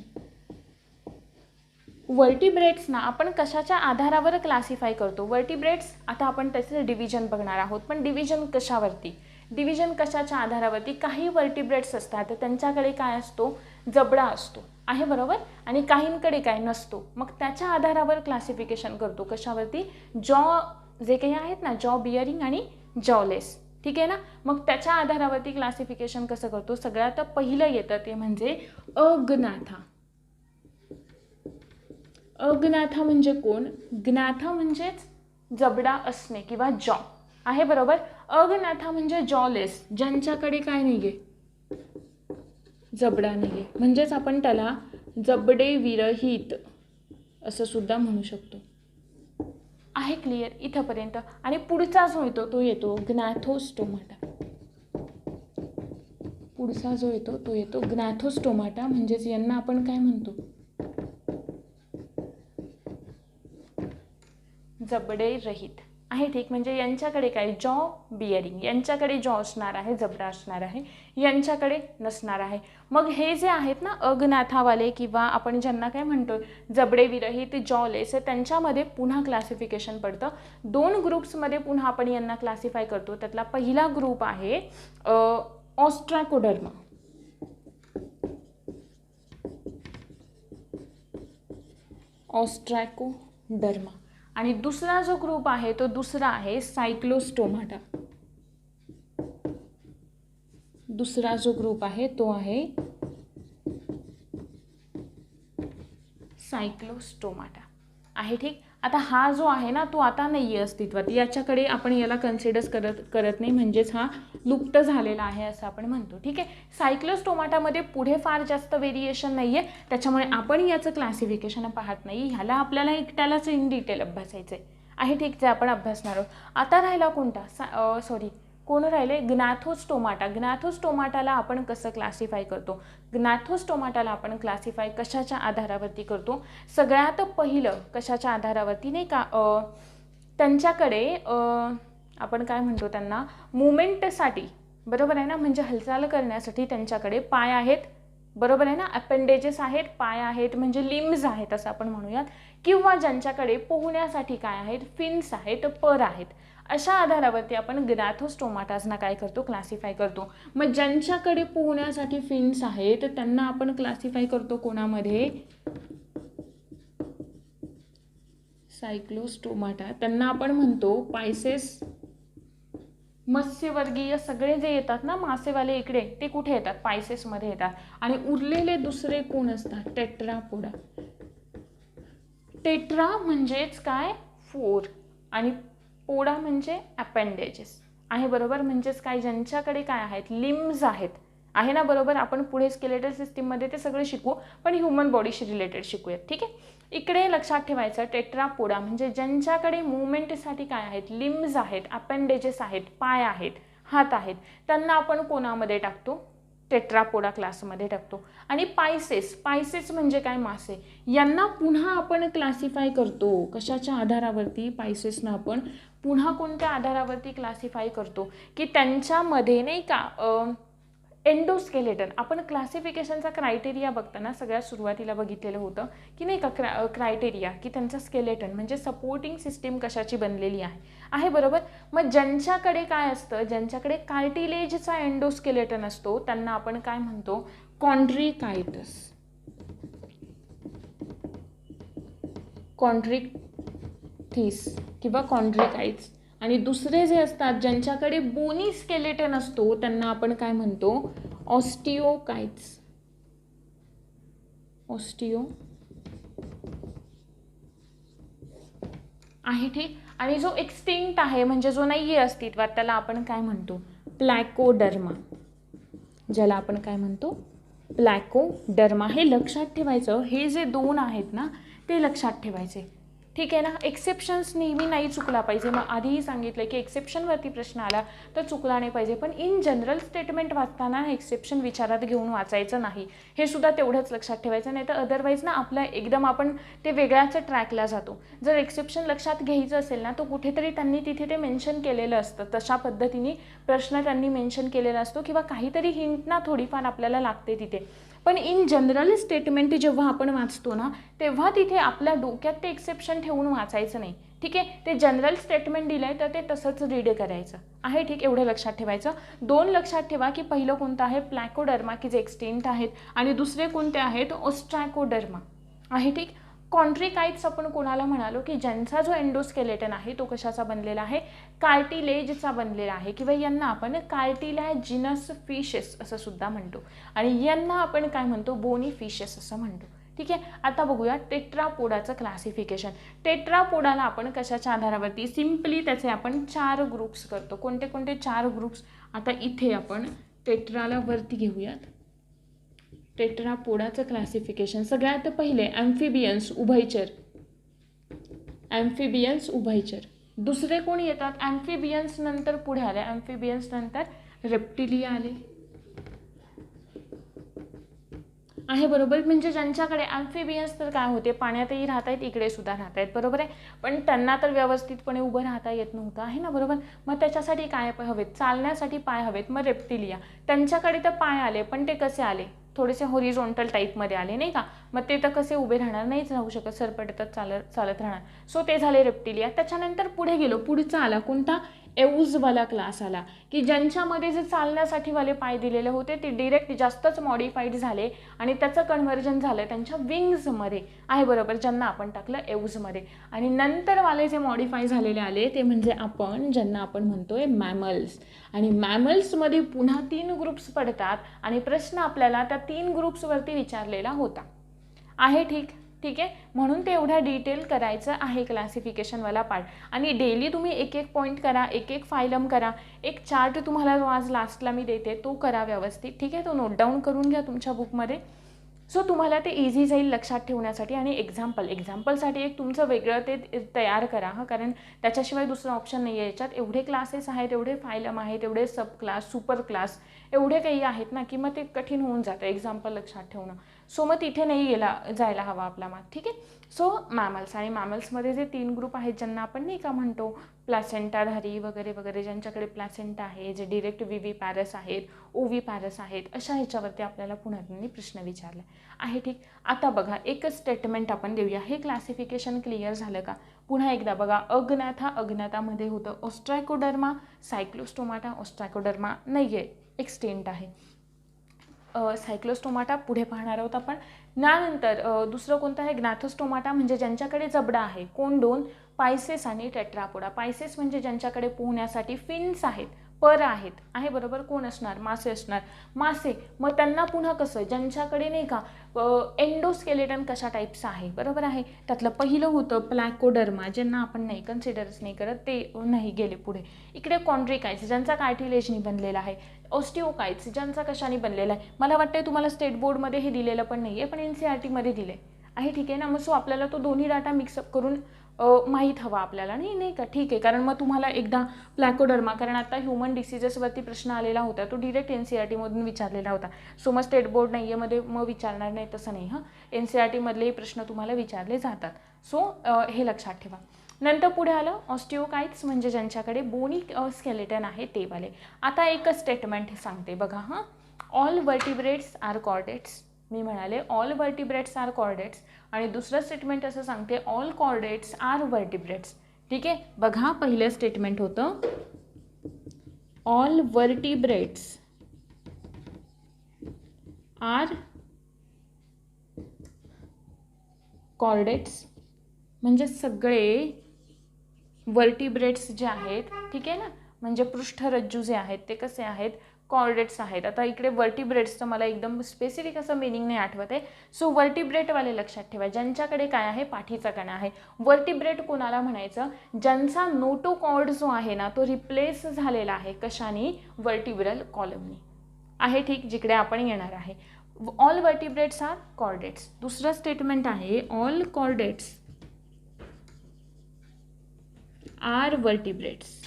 वर्टिब्रेट्सना आपण कशाच्या आधारावर क्लासिफाय करतो, वर्टिब्रेट्स. आता आपण त्याचं डिव्हिजन बघणार आहोत, पण डिव्हिजन कशावरती, डिव्हिजन कशाच्या आधारावरती. काही वर्टिब्रेट्स असतात त्यांच्याकडे काय असतो, जबडा असतो, आहे बरोबर, आणि काहींकडे काय नसतो. मग त्याच्या आधारावर क्लासिफिकेशन करतो, कशावरती, जॉ जे काही आहेत ना, जॉ बिअरिंग आणि जॉलेस, ठीक आहे ना. मग त्याच्या आधारावरती क्लासिफिकेशन कसं करतो, सगळ्यात पहिलं येतं ते म्हणजे अग्नाथा. अग्नाथा म्हणजे कोण, ज्ञाथा म्हणजेच जबडा असणे किंवा जॉ आहे, बरोबर. अग्नाथा म्हणजे जॉलेस, ज्यांच्याकडे काय नाहीये, जबडा नाहीये, म्हणजेच आपण त्याला जबडे विरहित असं सुद्धा म्हणू शकतो. आहे क्लिअर इथंपर्यंत. आणि पुढचा जो येतो तो येतो ग्नॅथोस्टोमाटा. पुढचा जो येतो तो येतो ग्नॅथोस्टोमाटा, म्हणजेच यांना आपण काय म्हणतो, जबडे रहित आहे, ठीक. म्हणजे यांच्याकडे काय, जॉ बिअरिंग, यांच्याकडे जॉ असणार आहे, जबडा असणार आहे, यांच्याकडे नसणार आहे. मग हे जे आहेत ना अग्नाथावाले किंवा आपण ज्यांना काय म्हणतो जबडे विरहित जॉलेस, त्यांच्यामध्ये पुन्हा क्लासिफिकेशन पडतं. 2 ग्रुप्समध्ये पुन्हा आपण यांना क्लासिफाय करतो. त्यातला पहिला ग्रुप आहे ऑस्ट्रॅकोडर्मा. ऑस्ट्रॅकोडर्मा. आणि दुसरा जो ग्रुप आहे तो दुसरा आहे सायक्लोस्टोमाटा. दुसरा जो ग्रुप आहे तो आहे सायक्लोस्टोमाटा आहे, ठीक. आता हा जो आहे ना तो आता नाही आहे अस्तित्वात, याच्याकडे आपण याला कन्सिडर करत नाही, म्हणजेच हा लुप्त झालेला आहे असं आपण म्हणतो, ठीक आहे. सायक्लोस्टोमाटामध्ये पुढे फार जास्त व्हेरिएशन नाही आहे, त्याच्यामुळे आपण याचं क्लासिफिकेशन पाहत नाही. ह्याला आपल्याला एकट्यालाच इन डिटेल अभ्यासायचं आहे, ठीक, जे आपण अभ्यासणार आहोत. आता राहिला कोणता, कोण राहिले, ग्नॅथोस्टोमाटा. ग्नॅथोस्टोमाटाला आपण कसं क्लासिफाय करतो, ग्नॅथोस्टोमाटाला आपण क्लासिफाय कशाच्या आधारावरती करतो, सगळ्यात पहिलं कशाच्या आधारावरती नाही का, त्यांच्याकडे आपण काय म्हणतो त्यांना मुवमेंटसाठी, बरोबर आहे ना, म्हणजे हालचाल करण्यासाठी त्यांच्याकडे पाय आहेत, बरोबर आहे ना, अपेंडेजेस आहेत, पाय आहेत, म्हणजे लिम्स आहेत असं आपण म्हणूयात. किंवा ज्यांच्याकडे पोहण्यासाठी काय आहेत, फिन्स आहेत, पर आहेत. अशा आधारावरती आपण ग्नॅथोस्टोमाटाजना काय करतो, क्लासिफाय करतो. मग ज्यांच्याकडे पोहण्यासाठी फिन्स आहेत त्यांना आपण क्लासिफाय करतो कोणामध्ये, सायक्लोस्टोमाटा. त्यांना आपण म्हणतो पायसेस. मत्स्यवर्गीय सगळे जे येतात ना मासेवाले इकडे, ते कुठे येतात, पायसेसमध्ये येतात. आणि उरलेले दुसरे कोण असतात, टेट्रापोडा. टेट्रा म्हणजेच काय, 4, आणि पोडा म्हणजे अपेंडेजेस आहे, बरोबर. म्हणजेच काय, ज्यांच्याकडे काय आहेत, लिम्स आहेत, आहे ना, बरोबर. आपण पुढे स्केलेटल सिस्टीममध्ये ते सगळे शिकू, पण ह्युमन बॉडीशी रिलेटेड शिकूयात, ठीक आहे. इकडे लक्षात ठेवायचं टेट्रापोडा म्हणजे ज्यांच्याकडे मुवमेंटसाठी काय आहेत, लिम्स आहेत, अपेंडेजेस आहेत, पाय आहेत, हात आहेत, त्यांना आपण कोणामध्ये टाकतो, टेट्रापोडा क्लासमध्ये टाकतो. आणि पायसेस म्हणजे काय, मासे. यांना पुन्हा आपण क्लासिफाय करतो कशाच्या आधारावरती, पायसेसना आपण पुन्हा कोणत्या आधारावरती क्लासिफाय करतो की त्यांच्यामध्ये नाही का एंडोस्केलेटन. आपण क्लासिफिकेशनचा क्रायटेरिया बघताना सगळ्यात सुरुवातीला बघितलेलं होतं की नाही का क्रायटेरिया की त्यांचा स्केलेटन म्हणजे सपोर्टिंग सिस्टीम कशाची बनलेली आहे, बरोबर. मग ज्यांच्याकडे काय असतं, ज्यांच्याकडे कार्टिलेजचा एंडोस्केलेटन असतो त्यांना आपण काय म्हणतो, कॉन्ड्रिकायटस. कॉन्ड्रिक्थिस किंवा कॉन्ड्रिकाइट्स. आणि दुसरे जे असतात ज्यांच्याकडे बोनी स्केलेटन असतो त्यांना आपण काय म्हणतो, ऑस्टिओकाइट्स. ऑस्टिओ आहे, ठीक. आणि जो एक्सटिंक्ट आहे म्हणजे जो नाही आहे अस्तित्वात त्याला आपण काय म्हणतो, प्लॅकोडर्मा. ज्याला आपण काय म्हणतो, प्लॅकोडर्मा. हे लक्षात ठेवायचं, हे जे 2 आहेत ना ते लक्षात ठेवायचे, ठीक आहे ना. एक्सेप्शन्स नेहमी नाही चुकला पाहिजे. मग आधीही सांगितलं की एक्सेप्शनवरती प्रश्न आला तर चुकला नाही पाहिजे, पण इन जनरल स्टेटमेंट वाचताना एक्सेप्शन विचारात घेऊन वाचायचं नाही, हे सुद्धा तेवढंच लक्षात ठेवायचं. नाही तर अदरवाईज ना आपलं एकदम आपण ते वेगळ्याच ट्रॅकला जातो. जर एक्सेप्शन लक्षात घ्यायचं असेल ना तो कुठेतरी त्यांनी तिथे ते मेन्शन केलेलं असतं, तशा पद्धतीने प्रश्न त्यांनी मेन्शन केलेला असतो किंवा काहीतरी हिंट ना थोडीफार आपल्याला लागते तिथे. पण इन जनरल स्टेटमेंट जेव्हा आपण वाचतो ना तेव्हा तिथे आपल्या डोक्यात ते एक्सेप्शन ठेवून वाचायचं नाही, ठीक आहे. ते जनरल स्टेटमेंट दिलं आहे तर ते तसंच रीड करायचं आहे, ठीक. एवढं लक्षात ठेवायचं. 2 लक्षात ठेवा की पहिलं कोणतं आहे, प्लॅकोडर्मा की जे एक्सटिंक्ट आहेत, आणि दुसरे कोणते आहेत, ऑस्ट्रॅकोडर्मा आहे, ठीक. कॉन्ट्रिकाइट्स आपण कोणाला म्हणालो की ज्यांचा जो एंडोस्केलेटन आहे तो कशाचा बनलेला आहे, कार्टिलेजचा बनलेला आहे, किंवा यांना आपण कार्टिलॅजिनस फिशेस असं सुद्धा म्हणतो आणि यांना आपण काय म्हणतो, बोनी फिशेस असं म्हणतो. ठीक आहे. आता बघूया टेट्रापोडाचं क्लासिफिकेशन. टेट्रापोडाला आपण कशाच्या आधारावरती, सिम्पली त्याचे आपण 4 ग्रुप्स करतो. कोणते कोणते 4 ग्रुप्स, आता इथे आपण टेट्राला वरती घेऊयात. टेट्रापोडाचं क्लासिफिकेशन सगळ्यात पहिले ॲम्फिबियन्स, उभयचर. ॲम्फिबियन्स, उभयचर. दुसरे कोण येतात, ॲम्फिबियन्स नंतर पुढे आले, ॲम्फिबियन्स नंतर रेप्टिलिया आले आहे, बरोबर. म्हणजे ज्यांच्याकडे ॲम्फिबियन्स तर काय होते, पाण्यातही राहत आहेत, इकडे सुद्धा राहत आहेत, बरोबर आहे. पण त्यांना तर व्यवस्थितपणे उभं राहता येत नव्हतं, आहे ना, बरोबर. मग त्याच्यासाठी काय हवेत, चालण्यासाठी पाय हवेत. मग रेप्टिलिया, त्यांच्याकडे तर पाय आले, पण ते कसे आले, थोडेसे हॉरिझॉन्टल टाईपमध्ये आले, नाही का. मग ते तर कसे उभे राहणार, नाहीच राहू शकत, सरपटतच चालत राहणार. सो ते झाले रेप्टिलिया. त्याच्यानंतर पुढे गेलो, पुढचा आला कोणता, एऊजवाला क्लास आला, की ज्यांच्यामध्ये जे चालण्यासाठी वाले पाय दिलेले होते ते डिरेक्ट जास्तच मॉडिफाईड झाले आणि त्याचं कन्व्हर्जन झालं त्यांच्या विंग्समध्ये, आहे बरोबर, ज्यांना आपण टाकलं एऊजमध्ये. आणि नंतर वाले जे मॉडिफाय झालेले आले ते म्हणजे आपण ज्यांना आपण म्हणतोय मॅमल्स. आणि मॅमल्समध्ये पुन्हा 3 ग्रुप्स पडतात आणि प्रश्न आपल्याला त्या 3 ग्रुप्सवरती विचारलेला होता, आहे. ठीक आहे. म्हणून ते एवढा डिटेल करायचं आहे क्लासिफिकेशनवाला पार्ट. आणि डेली तुम्ही एक एक पॉईंट करा, एक एक फायलम करा, एक चार्ट तुम्हाला जो आज लास्टला मी देते तो करा व्यवस्थित, ठीक आहे. तो नोट डाऊन करून घ्या तुमच्या बुकमध्ये. सो तुम्हाला ते इझी जाईल लक्षात ठेवण्यासाठी. आणि एक्झाम्पलसाठी एक तुमचं वेगळं ते तयार करा, हां, कारण त्याच्याशिवाय दुसरा ऑप्शन नाही आहे याच्यात. एवढे क्लासेस आहेत, एवढे फायलम आहेत, एवढे सब क्लास, सुपर क्लास, एवढे काही आहेत ना, की मग ते कठीण होऊन जातं एक्झाम्पल लक्षात ठेवणं. सो मग तिथे नाही जायला हवा आपला मार्क, ठीक आहे. सो मॅमल्स, आणि मॅमल्समध्ये जे 3 ग्रुप आहेत ज्यांना आपण नाही का म्हणतो प्लॅसेंटाधारी वगैरे वगैरे, ज्यांच्याकडे प्लॅसेंटा आहे, जे डिरेक्ट विवी पॅरस आहेत, ओवी पॅरस आहेत, अशा ह्याच्यावरती आपल्याला पुन्हा त्यांनी प्रश्न विचारला आहे, ठीक. आता बघा एकच स्टेटमेंट आपण देऊया. हे क्लासिफिकेशन क्लिअर झालं का, पुन्हा एकदा बघा. अग्नाथामध्ये होतं ऑस्ट्रायकोडर्मा, सायक्लोस्टोमाटा, ऑस्ट्रायकोडर्मा नाही आहे, एक्सटेंट आहे. सायक्लोस्टोमाटा पुढे पाहणार आहोत आपण. त्यानंतर दुसरं कोणतं आहे, ग्नाथोस्टोमाटा, म्हणजे ज्यांच्याकडे जबडा आहे. कोण 2, पायसेस आणि टेट्रापोडा. पायसेस म्हणजे ज्यांच्याकडे पोहण्यासाठी फिन्स आहेत, पर आहेत, आहे बरोबर. कोण असणार, मासे असणार. मासे मग त्यांना पुन्हा कसं, ज्यांच्याकडे नाही का एंडोस्केलेटन कशा टाईपचं आहे, बरोबर आहे. त्यातलं पहिलं होतं प्लॅकोडर्मा, ज्यांना आपण नाही कन्सिडरच नाही करत, ते नाही गेले पुढे. इकडे कॉन्ट्रिकाइट्स, ज्यांचा कार्टिलेजनी बनलेला आहे. ऑस्टिओकाइट्स, ज्यांचा कशाने बनलेला आहे. मला वाटतं तुम्हाला स्टेट बोर्डमध्ये हे दिलेलं पण नाही आहे, पण NCERTमध्ये दिले आहे, ठीक आहे ना. मग सो आपल्याला तो दोन्ही डाटा मिक्सअप करून माहीत हवा आपल्याला, नाही का, ठीक आहे. कारण मग तुम्हाला एकदा प्लॅकोडर्मा, कारण आता ह्युमन डिसीजेसवरती प्रश्न आलेला होता, तो डिरेक्ट NCERTमधून विचारलेला होता. सो मग स्टेट बोर्ड नाही आहे मध्ये मग विचारणार नाही, तसं नाही. हां, NCERTमधलेही प्रश्न तुम्हाला विचारले जातात. सो हे लक्षात ठेवा. नंतर पुढे आलं ऑस्टिओकाइट्स, म्हणजे ज्यांच्याकडे बोनी स्केलेटन आहे ते वाले. आता एकच स्टेटमेंट सांगते बघा, हां. ऑल वर्टिब्रेट्स आर कॉर्डेट्स, मी म्हणाले ऑल वर्टिब्रेट्स आर कॉर्डेट्स. आणि दुसरं स्टेटमेंट असं सांगते ऑल कॉर्डेट्स आर वर्टिब्रेट्स, ठीक आहे. बघा पहिलं स्टेटमेंट होतं ऑल वर्टिब्रेट्स आर कॉर्डेट्स, म्हणजे सगळे वर्टिब्रेट्स जे आहेत, ठीक आहे ना, म्हणजे पृष्ठरज्जू जे आहेत ते कसे आहेत, कॉर्डेट्स आहेत. आता इकडे वर्टिब्रेट्सचं मला एकदम स्पेसिफिक असं मिनिंग नाही आठवत आहे. सो वर्टिब्रेटवाले लक्षात ठेवा, ज्यांच्याकडे काय आहे, पाठीचा कणा आहे. वर्टिब्रेट कोणाला म्हणायचं, ज्यांचा नोटोकॉर्ड जो आहे ना तो रिप्लेस झालेला आहे कशाने, वर्टिब्रल कॉलमनी, आहे, ठीक. जिकडे आपण येणार आहे. All vertebrates are chordates. दुसरं स्टेटमेंट आहे ऑल कॉर्डेट्स आर वर्टिब्रेट्स.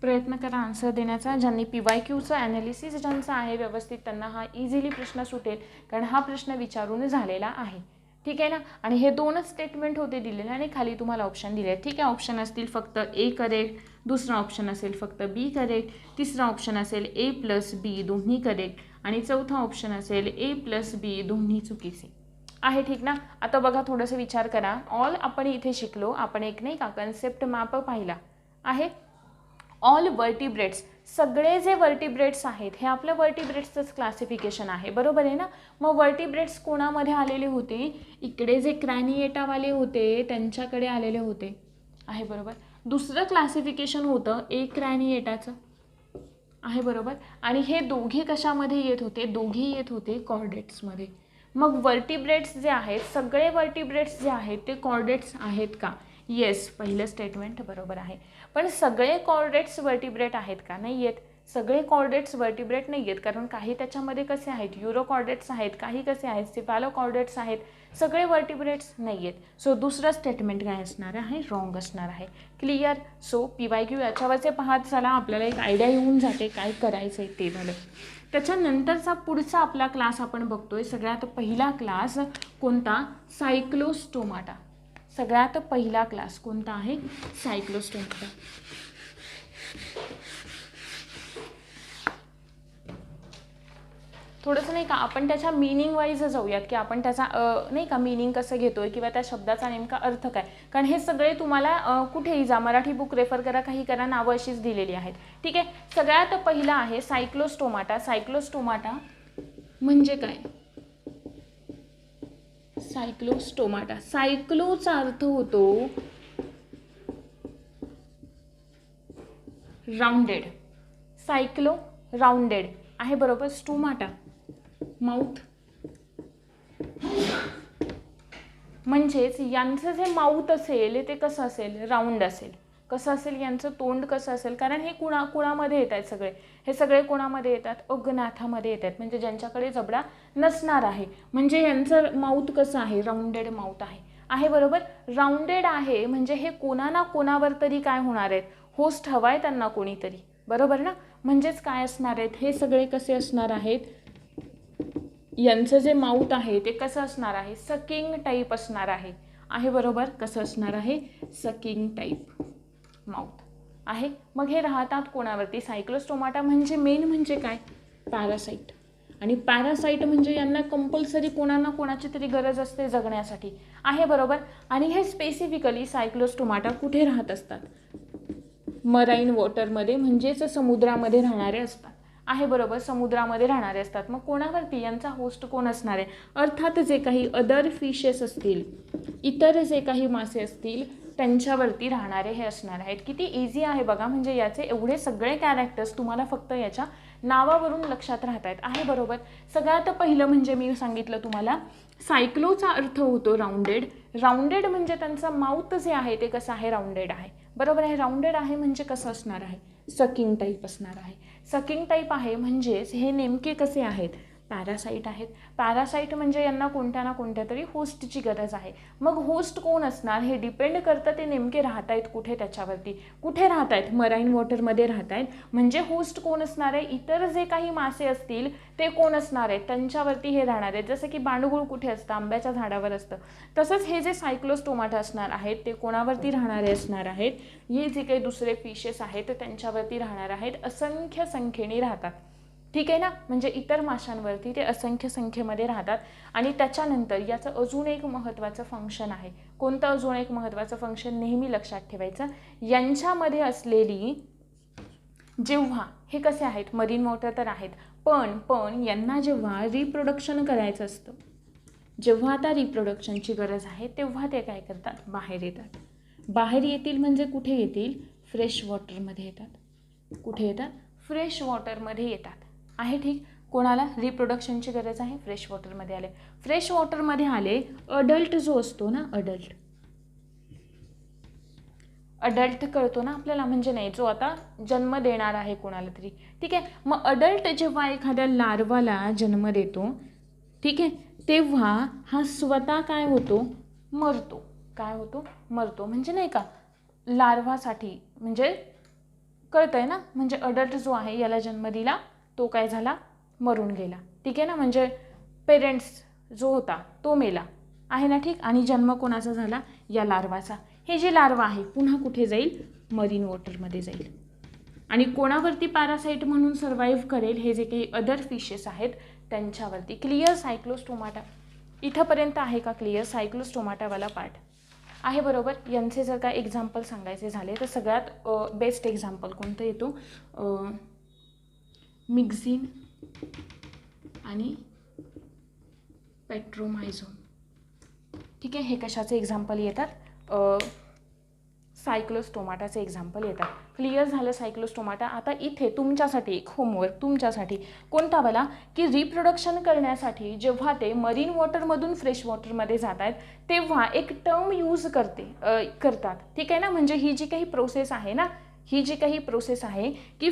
प्रयत्न करा आन्सर देण्याचा. ज्यांनी PYQचं ॲनालिसिस ज्यांचं आहे व्यवस्थित त्यांना हा इझिली प्रश्न सुटेल, कारण हा प्रश्न विचारून झालेला आहे, ठीक आहे ना. आणि हे 2च स्टेटमेंट होते दिलेले आणि खाली तुम्हाला ऑप्शन दिले, ठीक आहे. ऑप्शन असतील फक्त A करेक्ट, दुसरा ऑप्शन असेल फक्त B करेक्ट, तिसरा ऑप्शन असेल A+B दोन्ही करेक्ट, आणि चौथा ऑप्शन असेल A+B दोन्ही चुकीचे, आहे, ठीक ना. आता बघा थोडंसं विचार करा. ऑल आपण इथे शिकलो, आपण एक नाही का कन्सेप्ट मॅप पाहिला आहे. ऑल वर्टिब्रेट्स सगळे जे वर्टिब्रेट्स आहेत हे आपल्या वर्टिब्रेट्सचंच क्लासिफिकेशन आहे, बरोबर आहे ना. मग वर्टिब्रेट्स कोणामध्ये आलेले होते, इकडे जे क्रॅनिएटावाले होते त्यांच्याकडे आलेले होते, आहे बरोबर. दुसरं क्लासिफिकेशन होतं क्रॅनिएटाचं, आहे बरोबर. आणि हे दोघे कशामध्ये येत होते, दोघे येत होते कॉर्डेट्समध्ये. मग वर्टिब्रेट्स जे आहेत, सगळे वर्टिब्रेट्स जे आहेत ते कॉर्डेट्स आहेत का, येस, पहिलं स्टेटमेंट बरोबर आहे. पण सगळे कॉर्डेट्स वर्टिब्रेट आहेत का, नाही आहेत. सगळे कॉर्डेट्स वर्टिब्रेट नाही आहेत, कारण काही त्याच्यामध्ये कसे आहेत, युरो कॉर्डेट्स आहेत, काही कसे आहेत, सिफॅलो कॉर्डेट्स आहेत, सगळे वर्टिब्रेट्स नाही आहेत. सो दुसरं स्टेटमेंट काय असणार आहे, रॉंग असणार आहे. क्लिअर. सो PYQ याच्यावरचे पाहत चला, आपल्याला एक आयडिया येऊन जाते काय करायचं आहे ते झालं. त्याच्यानंतरचा पुढचा आपला क्लास आपण बघतोय. सगळ्यात पहिला क्लास कोणता, सायक्लोस्टोमाटा. सगळ्यात पहिला क्लास कोणता आहे, सायक्लोस्टोमाटा. थोडंसं नाही का आपण त्याच्या मीनिंग वाईज जाऊयात, की आपण त्याचा नाही का मीनिंग कसं घेतोय किंवा त्या शब्दाचा नेमका अर्थ काय. कारण हे सगळे तुम्हाला कुठेही जा, मराठी बुक रेफर करा, काही करा, नावं अशीच दिलेली आहेत. ठीक आहे. सगळ्यात पहिला आहे सायक्लोस्टोमाटा. सायक्लोस्टोमाटा म्हणजे काय, सायक्लोस्टोमाटा. सायक्लोचा अर्थ होतो राउंडेड, सायक्लो राउंडेड, आहे बरोबर. स्टोमाटा माउथ, म्हणजेच यांचं जे माउथ असेल ते कसं असेल, राऊंड असेल. कसं असेल, यांचं तोंड कसं असेल, कारण हे कुणामध्ये येत आहेत सगळे, हे सगळे कोणामध्ये येतात, अग्नाथामध्ये येतात, म्हणजे ज्यांच्याकडे जबडा नसणार आहे. म्हणजे यांचं माउथ कसं आहे, राऊंडेड माउथ आहे बरोबर. राऊंडेड आहे म्हणजे हे कोणा ना कोणावर तरी काय होणार आहेत, होस्ट हवाय त्यांना कोणीतरी, बरोबर ना. म्हणजेच काय असणार आहेत, हे सगळे कसे असणार आहेत, यांचं जे माउथ आहे ते कसं असणार आहे, सकिंग टाईप असणार आहे बरोबर. कसं असणार आहे, सकिंग टाईप माउथ आहे. मग हे राहतात कोणावरती, सायक्लोस्टोमाटा म्हणजे मेन म्हणजे काय, पॅरासाईट. आणि पॅरासाईट म्हणजे यांना कंपल्सरी कोणाना कोणाची तरी गरज असते जगण्यासाठी, आहे बरोबर. आणि हे स्पेसिफिकली सायक्लोस्टोमाटा कुठे राहत असतात, मराईन वॉटरमध्ये, म्हणजेच समुद्रामध्ये राहणारे असतात, आहे बरोबर. समुद्रामध्ये राहणारे असतात. मग कोणावरती, यांचा होस्ट कोण असणार आहे, अर्थात जे काही अदर फिशेस असतील, इतर जे काही मासे असतील त्यांच्यावरती राहणारे हे असणार आहेत. किती इझी आहे बघा, म्हणजे याचे एवढे सगळे कॅरेक्टर्स तुम्हाला फक्त याच्या नावावरून लक्षात राहत आहेत, आहे बरोबर. सगळ्यात पहिलं म्हणजे मी सांगितलं तुम्हाला, सायक्लोचा अर्थ होतो राऊंडेड. राऊंडेड म्हणजे त्यांचं माउथ जे आहे ते कसं आहे, राऊंडेड आहे, बरोबर आहे. राऊंडेड आहे म्हणजे कसं असणार आहे, सकिंग टाईप असणार आहे. सकिंग टाईप आहे म्हणजेच हे नेमके कसे आहेत, पॅरासाईट आहेत. पॅरासाईट म्हणजे यांना कोणत्या ना कोणत्या तरी होस्टची गरज आहे. मग होस्ट कोण असणार हे डिपेंड करतं ते नेमके राहत आहेत कुठे, त्याच्यावरती. कुठे राहत आहेत, मराईन वॉटरमध्ये राहत आहेत, म्हणजे होस्ट कोण असणार आहे, इतर जे काही मासे असतील ते कोण असणार आहेत त्यांच्यावरती हे राहणार आहेत. जसं की बांडगुळ कुठे असतं, आंब्याच्या झाडावर असतं, तसंच हे जे सायक्लोस्टोमाटा असणार आहेत ते कोणावरती राहणारे असणार आहेत, हे जे काही दुसरे फिशेस आहेत त्यांच्यावरती राहणार आहेत, असंख्य संख्येने राहतात. ठीक आहे ना. म्हणजे इतर माशांवरती ते असंख्य संख्येमध्ये राहतात. आणि त्याच्यानंतर याचं अजून एक महत्त्वाचं फंक्शन आहे. कोणतं अजून एक महत्त्वाचं फंक्शन नेहमी लक्षात ठेवायचं, यांच्यामध्ये असलेली, जेव्हा हे कसे आहेत, मरीन वॉटर तर आहेत, पण यांना जेव्हा रिप्रोडक्शन करायचं असतं, जेव्हा आता रिप्रोडक्शनची गरज आहे तेव्हा ते काय करतात, बाहेर येतात. बाहेर येतील म्हणजे कुठे येतील, फ्रेश वॉटरमध्ये येतात. कुठे येतात, फ्रेश वॉटरमध्ये येतात, आहे ठीक. कोणाला रिप्रोडक्शनची गरज आहे, फ्रेश वॉटरमध्ये आले. फ्रेश वॉटरमध्ये आले, अडल्ट जो असतो ना, अडल्ट कळतो ना आपल्याला, म्हणजे नाही जो आता जन्म देणार आहे कोणाला तरी, ठीक आहे. मग अडल्ट जेव्हा एखाद्या लार्वाला जन्म देतो, ठीक आहे, तेव्हा हा स्वतः काय होतो, मरतो. काय होतो, मरतो. म्हणजे नाही का लार्वासाठी, म्हणजे कळतंय ना, म्हणजे अडल्ट जो आहे याला जन्म दिला तो काय झाला, मरून गेला. ठीक आहे ना. म्हणजे पेरेंट्स जो होता तो मेला, आहे ना ठीक. आणि जन्म कोणाचा झाला, या लार्वाचा. हे जे लार्वा आहे पुन्हा कुठे जाईल, मरीन वॉटरमध्ये जाईल. आणि कोणावरती पॅरासाईट म्हणून सर्वाईव्ह करेल, हे जे काही अदर फिशेस आहेत त्यांच्यावरती. क्लिअर. सायक्लोस्टोमाटा इथंपर्यंत आहे का क्लिअर, सायक्लोस्टोमाटावाला पार्ट आहे बरोबर. यांचे जर का एक्झाम्पल सांगायचे झाले तर सगळ्यात बेस्ट एक्झाम्पल कोणतं येतो, मिक्झिन आणि पेट्रोमायझोन. ठीक आहे, हे कशाचे एक्झाम्पल येतात? सायक्लोस्टोमाटाचे एक्झाम्पल येतात. क्लिअर झालं सायक्लोस्टोमाटा. आता इथे तुमच्यासाठी एक होमवर्क तुमच्यासाठी कोणता वाला, की रिप्रोडक्शन करण्यासाठी जेव्हा ते मरीन वॉटरमधून फ्रेश वॉटरमध्ये जात आहेत तेव्हा एक टर्म यूज करतात. ठीक आहे ना, म्हणजे ही जी काही प्रोसेस आहे ना, ही जी काही प्रोसेस आहे की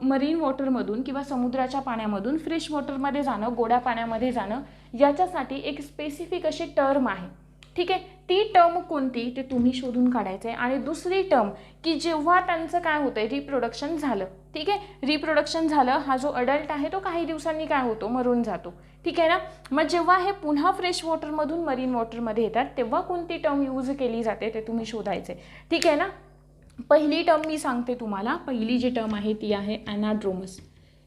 मरीन वॉटरमधून किंवा समुद्राच्या पाण्यामधून फ्रेश वॉटरमध्ये जाणं, गोड्या पाण्यामध्ये जाणं, याच्यासाठी एक स्पेसिफिक अशी टर्म आहे. ठीक आहे, ती टर्म कोणती ते तुम्ही शोधून काढायचं आहे. आणि दुसरी टर्म की जेव्हा त्यांचं काय होतं आहे, रिप्रोडक्शन झालं. ठीक आहे, रिप्रोडक्शन झालं, हा जो अडल्ट आहे तो काही दिवसांनी काय होतो, मरून जातो. ठीक आहे ना, मग जेव्हा हे पुन्हा फ्रेश वॉटरमधून मरीन वॉटरमध्ये येतात तेव्हा कोणती टर्म यूज केली जाते ते तुम्ही शोधायचे. ठीक आहे ना, पहिली टर्म मी सांगते तुम्हाला. पहिली जी टर्म आहे ती आहे ॲनाड्रोमस.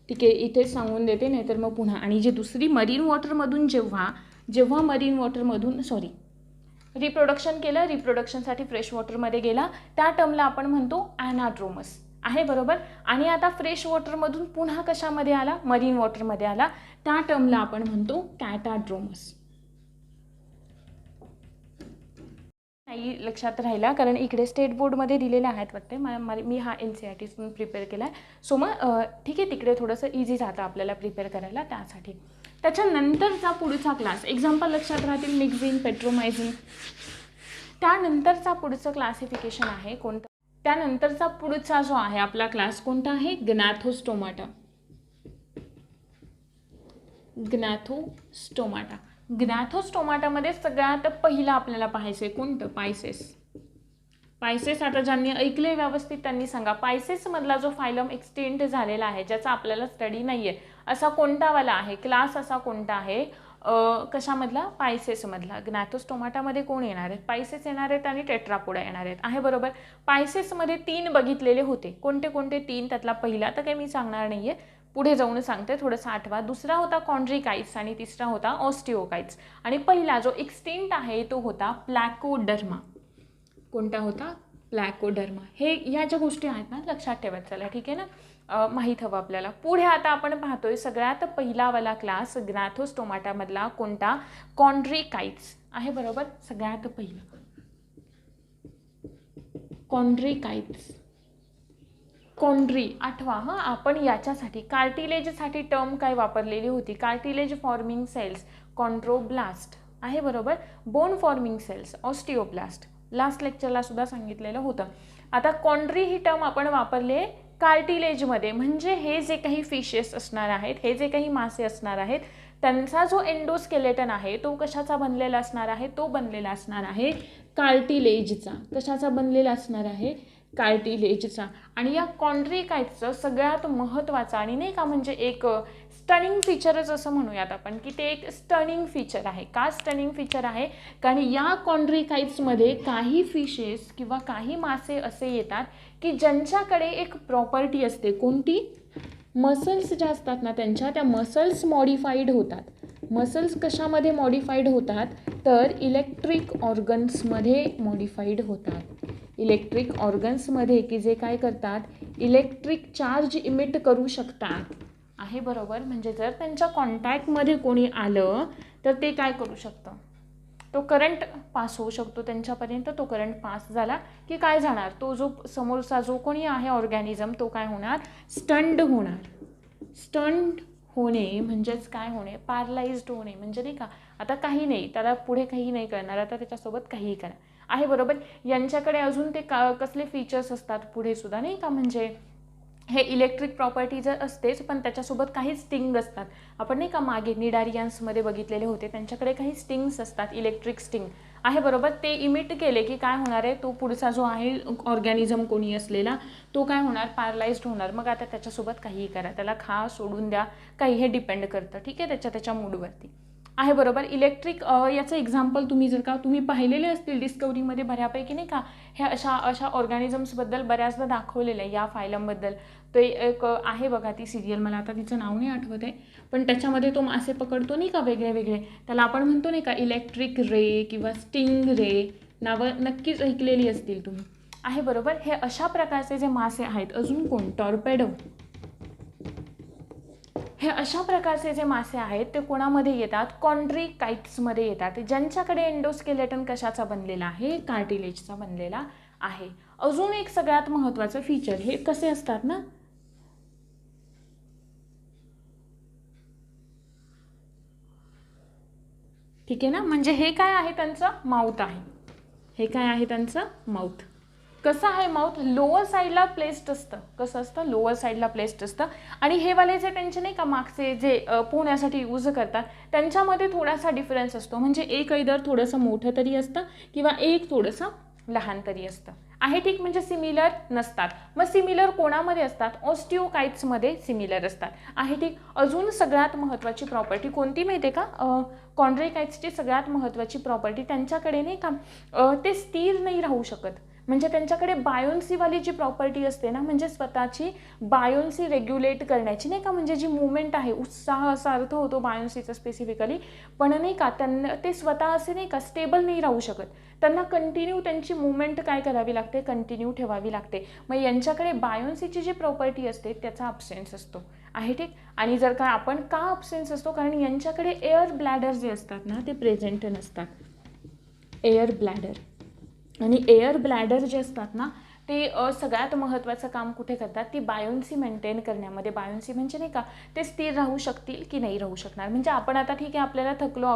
ठीक आहे, इथेच सांगून देते, नाहीतर मग पुन्हा. आणि जी दुसरी मरीन वॉटरमधून जेव्हा मरीन वॉटरमधून रिप्रोडक्शन केलं, रिप्रोडक्शनसाठी फ्रेश वॉटरमध्ये गेला, त्या टर्मला आपण म्हणतो ॲनाड्रोमस. आहे बरोबर. आणि आता फ्रेश वॉटरमधून पुन्हा कशामध्ये आला, मरीन वॉटरमध्ये आला, त्या टर्मला आपण म्हणतो कॅटाड्रोमस. नाही लक्षात राहिला, कारण इकडे स्टेट बोर्डमध्ये दिलेले आहेत वाटते. मी हा NCERTतून प्रिपेअर केला आहे. सो मग ठीक आहे, तिकडे थोडंसं इझी जातं आपल्याला प्रिपेअर करायला, त्यासाठी. त्याच्यानंतरचा पुढचा क्लास एक्झाम्पल लक्षात राहतील, मिक्झिन, पेट्रोमायझिन. त्यानंतरचा पुढचं क्लासिफिकेशन आहे कोणतं, त्यानंतरचा पुढचा जो आहे आपला क्लास कोणता आहे, ग्नॅथोस्टोमाटा. ग्नॅथोस्टोमाटा. ग्नॅथोस्टोमाटामध्ये सगळ्यात पहिला आपल्याला पाहायचं आहे कोणतं, पायसेस. पायसेस आता ज्यांनी ऐकले व्यवस्थित त्यांनी सांगा. पायसेसमधला जो फायलम एक्सटेंड झालेला आहे, ज्याचा आपल्याला स्टडी नाही आहे, असा कोणता वाला आहे, क्लास असा कोणता आहे, कशामधला, पायसेसमधला. ग्नॅथोस्टोमाटामध्ये कोण येणार आहेत, पायसेस येणार आहेत आणि टेट्रापोडा येणार आहेत. आहे बरोबर. पायसेसमध्ये 3 बघितलेले होते. कोणते कोणते 3, त्यातला पहिला तर काही मी सांगणार नाही आहे, पुढे जाऊन सांगते, थोडंसं आठवा. दुसरा होता कॉन्ड्रिकाइट्स आणि तिसरा होता ऑस्टिओकाइट्स. आणि पहिला जो एक्सटिंक्ट आहे तो होता प्लॅकोडर्मा. कोणता होता, प्लॅकोडर्मा. हे ह्या ज्या गोष्टी आहेत ना लक्षात ठेवत चला. ठीक आहे ना, माहीत हवं आपल्याला. पुढे आता आपण पाहतोय सगळ्यात पहिलावाला क्लास ग्नॅथोस्टोमाटामधला कोणता, कॉन्ड्रिकाइट्स. आहे बरोबर, सगळ्यात पहिला कॉन्ड्रिकाइट्स. कॉन्ड्री आठवा. हां, आपण याच्यासाठी कार्टिलेजसाठी टर्म काय वापरलेली होती, कार्टिलेज फॉर्मिंग सेल्स, कॉन्ड्रोब्लास्ट. आहे बरोबर. Bone forming cells, osteoblast. Last लेक्चरला सुद्धा सांगितलेलं होतं. आता कॉन्ड्री ही टर्म आपण वापरली आहे कार्टिलेजमध्ये, म्हणजे हे जे काही फिशेस असणार आहेत, हे जे काही मासे असणार आहेत, त्यांचा जो एंडोस्केलेटन आहे तो कशाचा बनलेला असणार आहे, तो बनलेला असणार आहे कार्टिलेजचा. कशाचा बनलेला असणार आहे, कार्टिलेजचा. आणि या कॉन्ड्रिकाइट्सचं सगळ्यात महत्त्वाचं आणि नाही का म्हणजे एक स्टनिंग फीचरच असं म्हणूयात आपण, की ते एक स्टनिंग फीचर आहे. का स्टनिंग फीचर आहे, कारण या कॉन्ड्रिकाइट्समध्ये काही फिशेस किंवा काही मासे असे येतात की ज्यांच्याकडे एक प्रॉपर्टी असते. कोणती, मसल्स ज्या असतात ना त्यांच्या, त्या मसल्स मॉडिफाईड होतात. मसल्स कशामध्ये मॉडिफाईड होतात, तर इलेक्ट्रिक ऑर्गन्समध्ये मॉडिफाईड होतात. इलेक्ट्रिक ऑर्गन्समध्ये, की जे काय करतात, इलेक्ट्रिक चार्ज इमिट करू शकतात. आहे बरोबर. म्हणजे जर त्यांच्या कॉन्टॅक्टमध्ये कोणी आलं तर ते काय करू शकतं, तो करंट पास होऊ शकतो त्यांच्यापर्यंत. तो करंट पास झाला की काय जाणार, तो जो समोरचा जो कोणी आहे ऑर्गॅनिझम तो काय होणार, स्टंड होणार. स्टंड होणे म्हणजेच काय होणे, पॅरलाइज्ड होणे. म्हणजे नाही का आता काही नाही, त्याला पुढे काही नाही करणार, आता त्याच्यासोबत काहीही करा. आहे बरोबर. यांच्याकडे अजून ते कसले फीचर्स असतात पुढे सुद्धा नाही का, म्हणजे हे इलेक्ट्रिक प्रॉपर्टी जर असतेच पण त्याच्यासोबत काही स्टिंग असतात. आपण नाही का मागे निडारियन्समध्ये बघितलेले होते, त्यांच्याकडे काही स्टिंग्स असतात, इलेक्ट्रिक स्टिंग. आहे बरोबर. ते इमिट केले की काय होणार आहे, तो पुढचा जो आहे ऑर्गॅनिझम कोणी असलेला तो काय होणार, पॅरलाइज्ड होणार. मग आता त्याच्यासोबत काहीही करा, त्याला खा सोडून द्या, काही हे डिपेंड करतं. ठीक आहे, त्याच्या मूडवरती. आहे बरोबर. इलेक्ट्रिक याचं एक्झाम्पल तुम्ही जर का तुम्ही पाहिलेले असतील डिस्कवरीमध्ये बऱ्यापैकी नाही का, ह्या अशा ऑर्गॅनिझम्सबद्दल बऱ्याचदा दाखवलेलं आहे. या फायलमबद्दल ते एक आहे बघा ती सिरियल, मला आता तिचं नाव नाही आठवत आहे, पण त्याच्यामध्ये तो मासे पकडतो नाही का वेगळे वेगळे, त्याला आपण म्हणतो नाही का इलेक्ट्रिक रे किंवा स्टिंग रे, नावं नक्कीच ऐकलेली असतील तुम्ही. आहे बरोबर. हे अशा प्रकारचे जे मासे आहेत. अजून कोण, टॉर्पेडो. हे अशा प्रकारचे जे मासे आहेत ते कोणामध्ये येतात, कॉन्ड्रीकाइट्समध्ये येतात, ज्यांच्याकडे एंडोस्केलेटन कशाचा बनलेला आहे, कार्टिलेजचा बनलेला आहे. अजून एक सगळ्यात महत्त्वाचं फीचर, हे कसे असतात ना, ठीक आहे ना, म्हणजे हे काय आहे त्यांचं माउथ आहे, हे काय आहे त्यांचं माउथ. कसं आहे माउथ, लोअर साईडला प्लेस्ड असतं. कसं असतं, लोअर साईडला प्लेस्ड असतं. आणि हे वाले जे त्यांचे नाही का मागचे जे पोहण्यासाठी यूज करतात त्यांच्यामध्ये थोडासा डिफरन्स असतो, म्हणजे एक ऐदर थोडंसं मोठं तरी असतं किंवा एक थोडंसं लहान तरी असतं आहे, ठीक. म्हणजे सिमिलर नसतात. मग सिमिलर कोणामध्ये असतात, ऑस्टिओकाइट्समध्ये सिमिलर असतात आहे, ठीक. अजून सगळ्यात महत्त्वाची प्रॉपर्टी कोणती माहिती आहे का, कॉन्ड्रीकाइट्सची सगळ्यात महत्त्वाची प्रॉपर्टी, त्यांच्याकडे नाही का ते स्थिर नाही राहू शकत. म्हणजे त्यांच्याकडे बायोन्सीवाली जी प्रॉपर्टी असते ना, म्हणजे स्वतःची बायोन्सी रेग्युलेट करण्याची नाही का, म्हणजे जी मुवमेंट आहे, उत्साह असा अर्थ होतो बायोन्सीचा स्पेसिफिकली, पण नाही का त्यांना ते स्वतः असे नाही का स्टेबल नाही राहू शकत. त्यांना कंटिन्यू त्यांची मुवमेंट काय करावी लागते, कंटिन्यू ठेवावी लागते. मग यांच्याकडे बायोन्सीची जी प्रॉपर्टी असते त्याचा अब्सेन्स असतो आहे, ठीक. आणि जर का आपण का अब्सेन्स असतो, कारण यांच्याकडे एअर ब्लॅडर जे असतात ना ते प्रेझेंट नसतात. एअर ब्लॅडर आणि एअर ब्लॅडर जे असतात ना ते सगळ्यात महत्त्वाचं काम कुठे करतात, ती बायोन्सी मेंटेन करण्यामध्ये. बायोन्सी म्हणजे नाही का ते स्थिर राहू शकतील की नाही राहू शकणार. म्हणजे आपण आता ठीक आहे आपल्याला थकलो,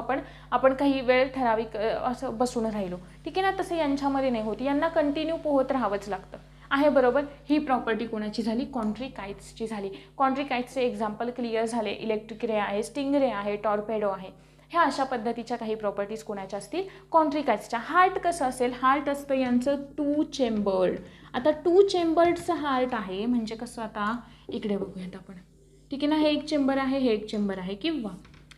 आपण काही वेळ ठराविक असं बसून राहिलो, ठीक आहे ना, तसं यांच्यामध्ये नाही होत. यांना कंटिन्यू पोहत राहावंच लागतं आहे, बरोबर. ही प्रॉपर्टी कोणाची झाली, कॉन्ट्रीकाइट्सची झाली. कॉन्ट्रीकाइट्सचे एक्झाम्पल क्लिअर झाले. इलेक्ट्रिक रे आहे, स्टिंग रे आहे, टॉर्पेडो आहे. ह्या अशा पद्धतीच्या काही प्रॉपर्टीज कोणाच्या असतील, कॉन्ट्रीकाइट्सच्या. हार्ट कसं असेल, हार्ट असतं यांचं 2 चेंबर्ड. आता 2 चेंबर्डचं हार्ट आहे, म्हणजे कसं, आता इकडे बघूयात आपण, ठीक आहे ना. हे एक चेंबर आहे, हे एक चेंबर आहे, किंवा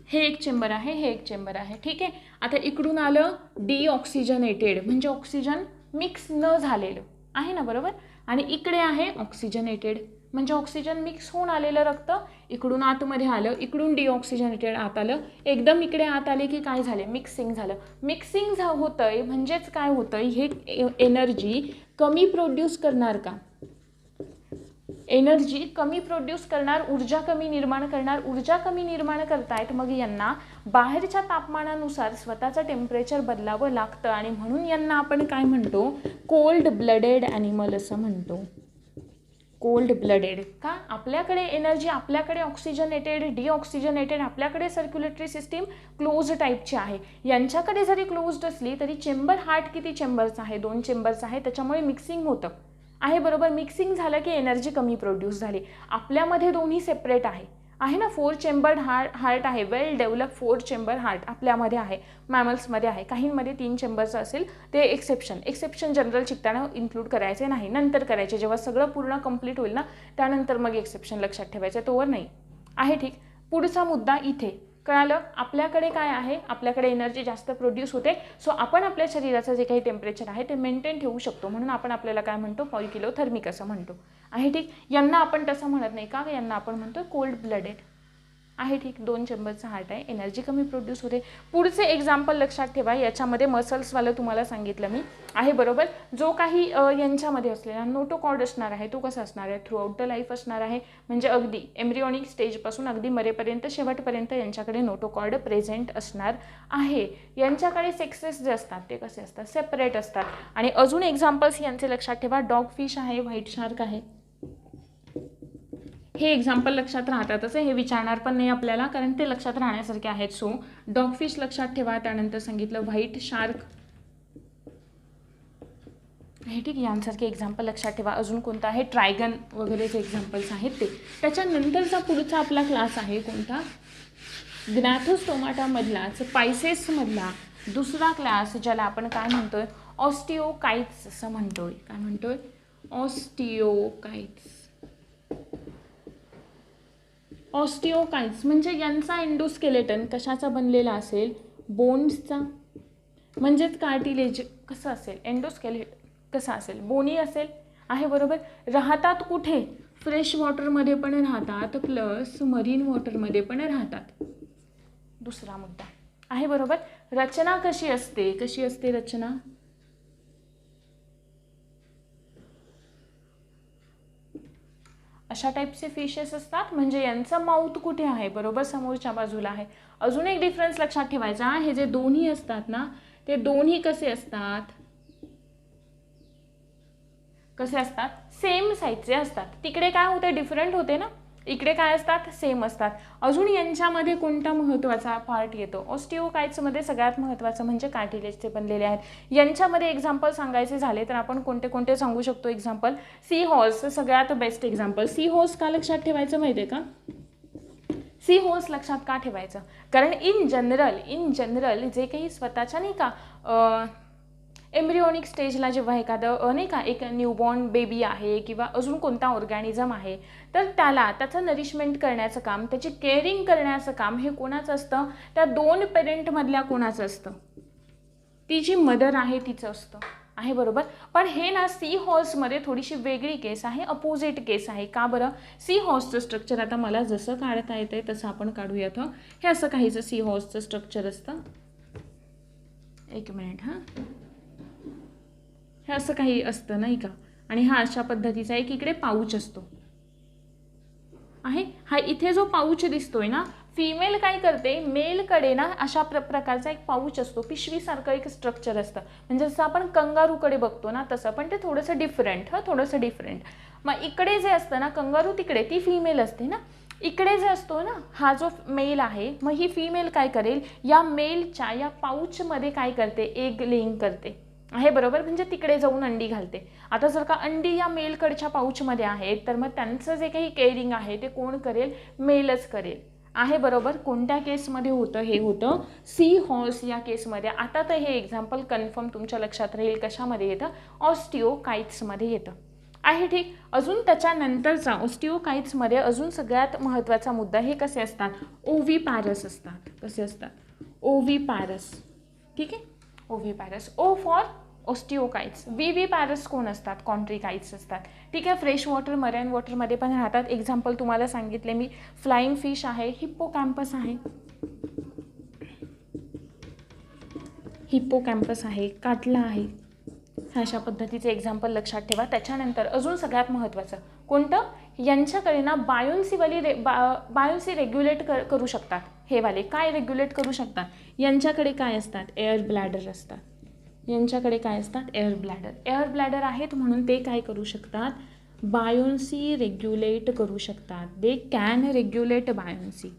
हे एक चेंबर आहे, हे एक चेंबर आहे, ठीक आहे. आता इकडून आलं डिऑक्सिजनेटेड, म्हणजे ऑक्सिजन मिक्स न झालेलं आहे ना, बरोबर. आणि इकडे आहे ऑक्सिजनेटेड, म्हणजे ऑक्सिजन मिक्स होऊन आलेलं रक्त इकडून आतमध्ये आलं, इकडून डिऑक्सिजनेटेड आत आलं, एकदम इकडे आत आले की काय झाले, मिक्सिंग झालं. मिक्सिंग होतंय म्हणजेच काय होतंय, हे एनर्जी कमी प्रोड्यूस करणार का, एनर्जी कमी प्रोड्यूस करणार, ऊर्जा कमी निर्माण करणार. ऊर्जा कमी निर्माण करतायत, मग यांना बाहेरच्या तापमानानुसार स्वतःचं टेम्परेचर बदलावं लागतं. आणि म्हणून यांना आपण काय म्हणतो, कोल्ड ब्लडेड ॲनिमल असं म्हणतो. कोल्ड ब्लडेड का, आपल्याकडे एनर्जी, आपल्याकडे ऑक्सिजनेटेड, डिऑक्सिजनेटेड, आपल्याकडे सर्क्युलेटरी सिस्टीम क्लोज टाईपची आहे. यांच्याकडे जरी क्लोज्ड असली तरी चेंबर, हार्ट किती चेंबरचा आहे, 2 चेंबरचा आहे, त्याच्यामुळे मिक्सिंग होतं आहे, बरोबर. मिक्सिंग झालं की एनर्जी कमी प्रोड्यूस झाली. आपल्यामध्ये दोन्ही सेपरेट आहे ना. 4 चेंबर्ड हार्ट आहे, वेल डेव्हलप 4 चेंबर हार्ट आपल्यामध्ये आहे, मॅमल्समध्ये आहे. काहींमध्ये 3 चेंबरचं असेल, ते एक्सेप्शन जनरल शिकताना इन्क्लूड करायचे नाही, नंतर करायचे. जेव्हा सगळं पूर्ण कंप्लीट होईल ना त्यानंतर मग एक्सेप्शन लक्षात ठेवायचं, तोवर नाही आहे, ठीक. पुढचा मुद्दा इथे कळालं. आपल्याकडे काय आहे, आपल्याकडे एनर्जी जास्त प्रोड्यूस होते, सो आपण आपल्या शरीराचं जे काही टेम्परेचर आहे ते मेंटेन ठेवू शकतो, म्हणून आपण आपल्याला काय म्हणतो, पॉलिकिलोथर्मिक असं म्हणतो आहे, ठीक. यांना आपण तसं म्हणत नाही का, यांना आपण म्हणतो कोल्ड ब्लडेड आहे, ठीक. 2 चेंबरचा हार्ट आहे, एनर्जी कमी प्रोड्यूस होते. पुढचे एक्झाम्पल लक्षात ठेवा, याच्यामध्ये मसल्सवालं तुम्हाला सांगितलं मी आहे, बरोबर. जो काही यांच्यामध्ये असलेला नोटोकॉर्ड असणार आहे तो कसा असणार आहे, थ्रू आउट द लाईफ असणार आहे, म्हणजे अगदी एम्ब्रियॉनिक स्टेजपासून अगदी मरेपर्यंत, शेवटपर्यंत यांच्याकडे नोटोकॉर्ड प्रेझेंट असणार आहे. यांच्याकडे सेक्सेस जे असतात ते कसे असतात, सेपरेट असतात. आणि अजून एक्झाम्पल्स यांचे लक्षात ठेवा, डॉग फिश आहे, व्हाईट शार्क आहे. हे एक्झाम्पल लक्षात राहतातच, हे विचारणार पण नाही आपल्याला, कारण ते लक्षात राहण्यासारखे आहेत. सो डॉगफिश लक्षात ठेवा. त्यानंतर सांगितलं व्हाईट शार्क हे, ठीक. यांसारखे एक्झाम्पल लक्षात ठेवा. अजून कोणतं आहे, ट्रायगन वगैरेचे एक्झाम्पल्स आहेत ते. त्याच्यानंतरचा पुढचा आपला क्लास आहे कोणता, ग्नॅथोस्टोमाटामधलाच पायसेसमधला दुसरा क्लास, ज्याला आपण काय म्हणतोय, ऑस्टिओकाइट्स असं म्हणतोय. काय म्हणतोय, ऑस्टिओकाइट्स. ऑस्टिओकाइट्स म्हणजे यांचा एंडोस्केलेटन कशाचा बनलेला असेल, बोन्सचा, म्हणजेच कार्टिलेज कसं असेल, एंडोस्केलेटन कसं असेल, बोनी असेल आहे, बरोबर. राहतात कुठे, फ्रेश वॉटरमध्ये पण राहतात, प्लस मरीन वॉटरमध्ये पण राहतात. दुसरा मुद्दा आहे, बरोबर. रचना कशी असते रचना, अशा टाईपचे फिशेस असतात, म्हणजे यांचं माउथ कुठे आहे, बरोबर समोरच्या बाजूला आहे. अजून एक डिफरन्स लक्षात ठेवायचा, हे जे दोन्ही असतात ना ते दोन्ही कसे असतात, कसे असतात, सेम साईजचे असतात. तिकडे काय होते, डिफरंट होते ना, इकडे काय असतात, सेम असतात. अजून यांच्यामध्ये कोणता महत्त्वाचा पार्ट येतो, ऑस्टिओकाइट्समध्ये सगळ्यात महत्त्वाचं म्हणजे कार्टिलेजचे बनलेले आहेत. यांच्यामध्ये एक्झाम्पल सांगायचे झाले तर आपण कोणते कोणते सांगू शकतो. एक्झाम्पल सी हॉर्स सगळ्यात बेस्ट एक्झाम्पल. सी हॉर्स का लक्षात ठेवायचं माहिती आहे का, सी हॉर्स लक्षात का ठेवायचं, कारण इन जनरल जे काही स्वतःच्या नाही का एम्ब्रिओनिक स्टेजला जेव्हा एखादं नाही का एक न्यूबॉर्न बेबी आहे किंवा अजून कोणता ऑर्गॅनिझम आहे तर त्याचं नरिशमेंट करण्याचं काम, त्याची केअरिंग करण्याचं काम हे कोणाचं असतं, त्या दोन पेरेंटमधल्या कोणाचं असतं, ती जी मदर आहे तिचं असतं, आहे बरोबर. पण हे ना सी हॉर्समध्ये थोडीशी वेगळी केस आहे, अपोजिट केस आहे. का बरं, सी हॉर्सचं स्ट्रक्चर आता मला जसं काढता येतंय तसं आपण काढूयात. हे असं काहीचं सी हॉर्सचं स्ट्रक्चर असतं. एक मिनिट हां, हे असं काही असतं नाही का, आणि हा अशा पद्धतीचा एक इकडे पाऊच असतो आहे. हा इथे जो पाऊच दिसतोय ना, फिमेल काय करते, मेलकडे ना अशा प्रकारचा एक पाऊच असतो, पिशवीसारखं एक स्ट्रक्चर असतं, म्हणजे जसं आपण कंगारूकडे बघतो ना तसं, पण ते थोडंसं डिफरंट. थोडंसं डिफरंट. मग इकडे जे असतं ना कंगारू, तिकडे ती फिमेल असते ना, इकडे जे असतो ना हा जो मेल आहे, मग ही फिमेल काय करेल, या मेलच्या या पाऊचमध्ये काय करते, एग लेइंग करते, आहे बरोबर, म्हणजे तिकडे जाऊन अंडी घालते. आता जर का अंडी या मेलकडच्या पाऊचमध्ये आहेत तर मग त्यांचं जे काही केअरिंग आहे ते कोण करेल, मेलच करेल, आहे बरोबर. कोणत्या केसमध्ये होतं, हे होतं सी हॉर्स या केसमध्ये. आता तर हे एक्झाम्पल कन्फर्म तुमच्या लक्षात राहील कशामध्ये येतं, ऑस्टिओकाइट्समध्ये येतं, आहे ठीक. अजून त्याच्यानंतरचा ऑस्टिओकाइट्समध्ये अजून सगळ्यात महत्त्वाचा मुद्दा, हे कसे असतात, ओव्हीपॅरस असतात. कसे असतात, ओव्हीपॅरस, ठीक आहे. ओव्हीपॅरस, ओ फॉर ऑस्टिओकाइट्स, विव्हीपॅरस कोण असतात, कॉन्ट्रिकाइट्स असतात, ठीक आहे. फ्रेश वॉटर, मराइन वॉटरमध्ये पण राहतात. एक्झाम्पल तुम्हाला सांगितले मी, फ्लाइंग फिश आहे, हिप्पोकॅम्पस आहे, हिप्पोकॅम्पस आहे, काटला आहे. अशा पद्धतीचे एक्झाम्पल लक्षात ठेवा. त्याच्यानंतर अजून सगळ्यात महत्त्वाचं कोणतं, यांच्याकडे ना बायोन्सी रेग्युलेट करू शकतात. हे वाले काय रेग्युलेट करू शकतात, यांच्याकडे काय असतात, एअर ब्लॅडर असतात. यांच्याकडे काय असतात, एअर ब्लॅडर. एअर ब्लॅडर आहेत म्हणून ते काय करू शकतात, बायोन्सी रेग्युलेट करू शकतात. They can regulate buoyancy.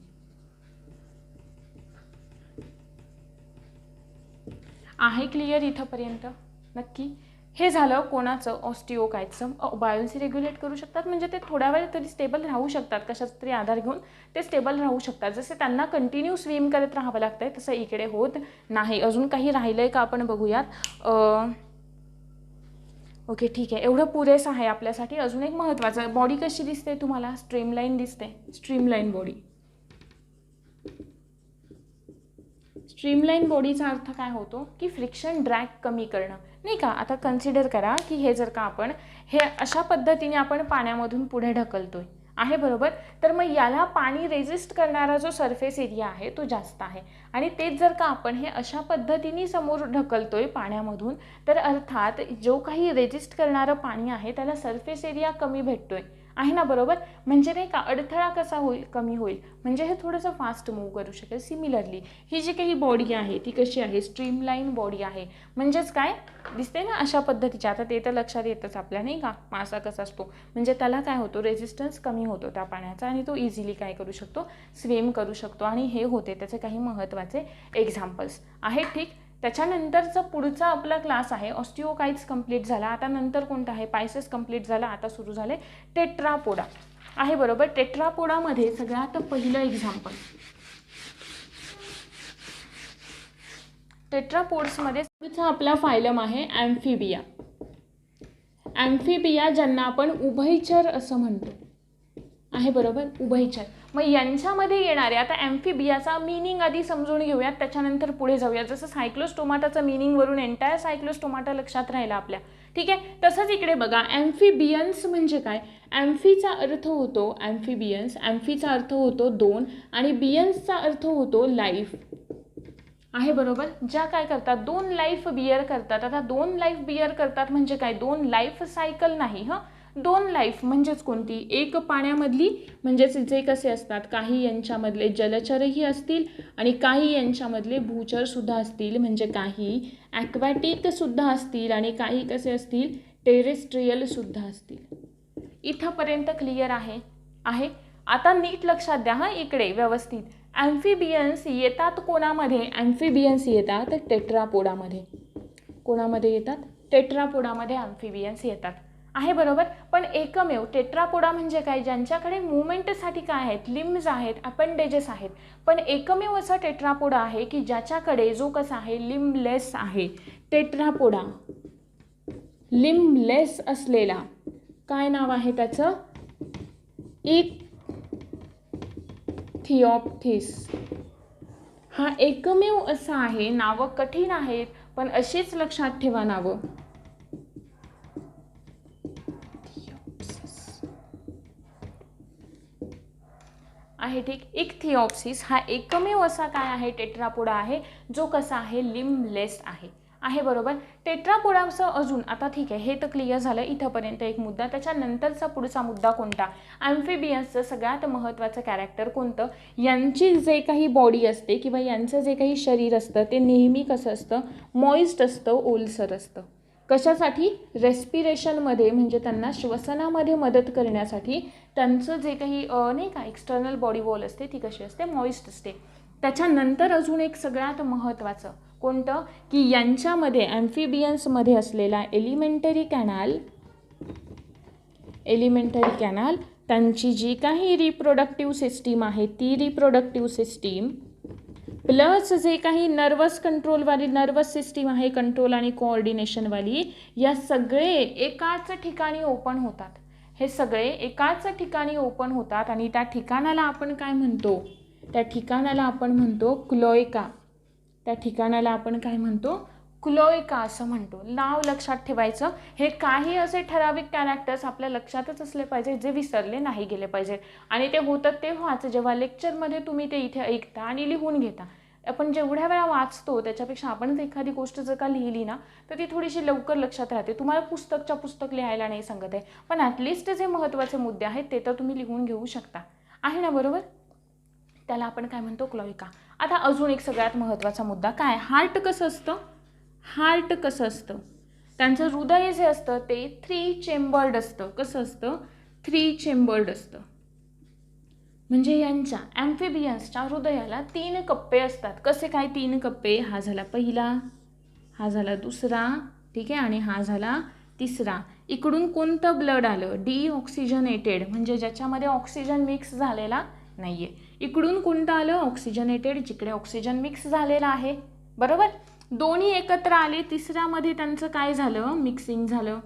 आहे क्लिअर इथंपर्यंत, नक्की. हे झालं कोणाचं, ऑस्टिओकाइट्सचं. बायोन्सी रेग्युलेट करू शकतात म्हणजे ते थोड्या वेळ तरी स्टेबल राहू शकतात, कशाचा तरी आधार घेऊन ते स्टेबल राहू शकतात. जसे त्यांना कंटिन्यू स्विम करत राहावं लागतंय तसं इकडे होत नाही. अजून काही राहिलं आहे का आपण बघूयात. ओके ठीक आहे, एवढं पुरेसं आहे आपल्यासाठी. अजून एक महत्त्वाचं, बॉडी कशी दिसते तुम्हाला, स्ट्रीमलाईन दिसते, स्ट्रीमलाईन बॉडी. स्ट्रीमलाईन बॉडीचा अर्थ काय होतो की फ्रिक्शन ड्रॅग कमी करणं, नाही का. आता कन्सिडर करा की हे जर का आपण हे अशा पद्धतीने आपण पाण्यामधून पुढे ढकलतोय, आहे बरोबर, तर मग याला पाणी रेजिस्ट करणारा जो सरफेस एरिया आहे तो जास्त आहे, आणि तेच जर का आपण हे अशा पद्धतीने समोर ढकलतोय पाण्यामधून तर अर्थात जो काही रेजिस्ट करणारं पाणी आहे त्याला सरफेस एरिया कमी भेटतोय, आहे ना बरोबर. म्हणजे नाही का अडथळा कसा होईल, कमी होईल, म्हणजे हे थोडंसं फास्ट मूव्ह करू शकेल. सिमिलरली ही जी काही बॉडी आहे ती कशी आहे, स्ट्रीमलाईन बॉडी आहे, म्हणजेच काय दिसते ना अशा पद्धतीच्या. आता ते तर लक्षात येतच आपल्या, नाही का, मासा कसा असतो, म्हणजे त्याला काय होतो, रेजिस्टन्स कमी होतो त्या पाण्याचा आणि तो इझिली काय करू शकतो, स्विम करू शकतो. आणि हे होते त्याचे काही महत्त्वाचे एक्झाम्पल्स आहेत, ठीक. त्याच्यानंतरचा पुढचा आपला क्लास आहे ऑस्टिओकाइट्स कंप्लीट झाला. आता नंतर कोणता आहे, पायसेस कंप्लीट झाला. आता सुरू झाले टेट्रापोडा, आहे बरोबर. टेट्रापोडामध्ये सगळ्यात पहिलं एक्झाम्पल, टेट्रापोड्समध्ये आपला फायलम आहे ॲम्फिबिया. ॲम्फिबिया ज्यांना आपण उभयचर असं म्हणतो, आहे बरोबर, उभयचर. मग यांच्यामध्ये येणारे, आता ॲम्फिबियाचा मीनिंग आधी समजून घेऊयात, त्याच्यानंतर पुढे जाऊयात. जसं सायक्लोस्टोमाटाचं मीनिंगवरून एंटायर सायक्लोस्टोमाटा लक्षात राहिला आपल्या, ठीक आहे. तसंच इकडे बघा, ॲम्फिबियन्स म्हणजे काय, ॲम्फीचा अर्थ होतो ॲम्फिबियन्स, ॲम्फीचा अर्थ होतो दोन, आणि बियन्सचा अर्थ होतो लाईफ, आहे बरोबर. ज्या काय करतात, दोन लाईफ बिअर करतात. आता दोन लाईफ बिअर करतात म्हणजे काय, दोन लाईफ सायकल नाही, दोन लाईफ म्हणजेच कोणती, एक पाण्यामधली म्हणजेच जे कसे असतात, काही यांच्यामधले जलचरही असतील आणि काही यांच्यामधले भूचरसुद्धा असतील, म्हणजे काही ॲक्वॅटिकसुद्धा असतील आणि काही कसे असतील, टेरेस्ट्रियलसुद्धा असतील. इथंपर्यंत क्लिअर आहे. आता नीट लक्षात द्या हां इकडे व्यवस्थित. ॲम्फिबियन्स येतात कोणामध्ये, ॲम्फिबियन्स येतात टेट्रापोडामध्ये. कोणामध्ये येतात, टेट्रापोडामध्ये ॲम्फिबियन्स येतात. आहे बरोबर. पण एकमेव टेट्रापोडा म्हणजे काय, ज्यांच्याकडे मुवमेंटसाठी काय आहेत, लिम्स आहेत, अपेंडेजेस आहेत. पण एकमेव असा टेट्रापोडा आहे की ज्याच्याकडे जो कसा आहे, लिम्बलेस आहे. टेट्रापोडा लिम्बलेस असलेला, काय नाव आहे त्याचं, इक्थिओप्थिस. हा एकमेव असा आहे. नावं कठीण आहेत पण अशीच लक्षात ठेवा नावं. आहे ठीक. इक्थिओप्सिस हा एकमेव असा काय आहे, टेट्रापोडा आहे जो कसा आहे, लिम्बलेस आहे. आहे बरोबर. टेट्रापोडाचं अजून आता ठीक आहे, हे तर क्लिअर झालं इथंपर्यंत एक मुद्दा. त्याच्यानंतरचा पुढचा मुद्दा कोणता, ॲम्फिबियन्सचं सगळ्यात महत्त्वाचं कॅरेक्टर कोणतं, यांची जे काही बॉडी असते किंवा यांचं जे काही शरीर असतं ते नेहमी कसं असतं, मॉइस्ट असतं, ओलसर असतं. कशासाठी, रेस्पिरेशनमध्ये म्हणजे त्यांना श्वसनामध्ये मदत करण्यासाठी त्यांचं जे काही नाही का एक्सटर्नल बॉडी वॉल असते ती कशी असते, मॉइस्ट असते. त्याच्यानंतर अजून एक सगळ्यात महत्त्वाचं कोणतं, की यांच्यामध्ये ॲम्फिबियन्समध्ये असलेला एलिमेंटरी कॅनाल त्यांची जी काही रिप्रोडक्टिव्ह सिस्टीम आहे ती रिप्रोडक्टिव्ह सिस्टीम प्लस जे काही नर्वस कंट्रोलवाली नर्वस सिस्टीम आहे, कंट्रोल आणि कोऑर्डिनेशनवाली, या सगळे एकाच ठिकाणी ओपन होतात. हे सगळे एकाच ठिकाणी ओपन होतात आणि त्या ठिकाणाला आपण काय म्हणतो, त्या ठिकाणाला आपण म्हणतो क्लोएका. त्या ठिकाणाला आपण काय म्हणतो, क्लोएका असं म्हणतो. नाव लक्षात ठेवायचं. हे काही असे ठराविक कॅरेक्टर्स आपल्या लक्षातच असले पाहिजे जे विसरले नाही गेले पाहिजे. आणि ते होतं तेव्हाच जेव्हा लेक्चरमध्ये तुम्ही ते इथे ऐकता आणि लिहून घेता. आपण जेवढ्या वेळा वाचतो त्याच्यापेक्षा आपण एखादी गोष्ट जर का लिहिली ना तर ती थोडीशी लवकर लक्षात राहते. तुम्हाला पुस्तक लिहायला नाही सांगत आहे, पण ॲटलिस्ट जे महत्त्वाचे मुद्दे आहेत ते तर तुम्ही लिहून घेऊ शकता. आहे ना बरोबर. त्याला आपण काय म्हणतो, क्लोएका. आता अजून एक सगळ्यात महत्त्वाचा मुद्दा काय, हार्ट कसं असतं, हार्ट कसं असतं, त्यांचं हृदय जे असतं ते 3 चेंबर्ड असतं. कसं असतं, 3 चेंबर्ड असतं. म्हणजे यांच्या ॲम्फिबियन्सच्या हृदयाला 3 कप्पे असतात. कसे काय 3 कप्पे, हा झाला पहिला, हा झाला दुसरा, ठीक आहे, आणि हा झाला तिसरा. इकडून कोणतं ब्लड आलं, डिऑक्सिजनेटेड म्हणजे ज्याच्यामध्ये ऑक्सिजन मिक्स झालेला नाही आहे. इकडून कोणतं आलं, ऑक्सिजनेटेड जिकडे ऑक्सिजन मिक्स झालेला आहे. बरोबर. दोन्ही एकत्र आले, तिसऱ्यामध्ये त्यांचं काय झालं, मिक्सिंग झालं.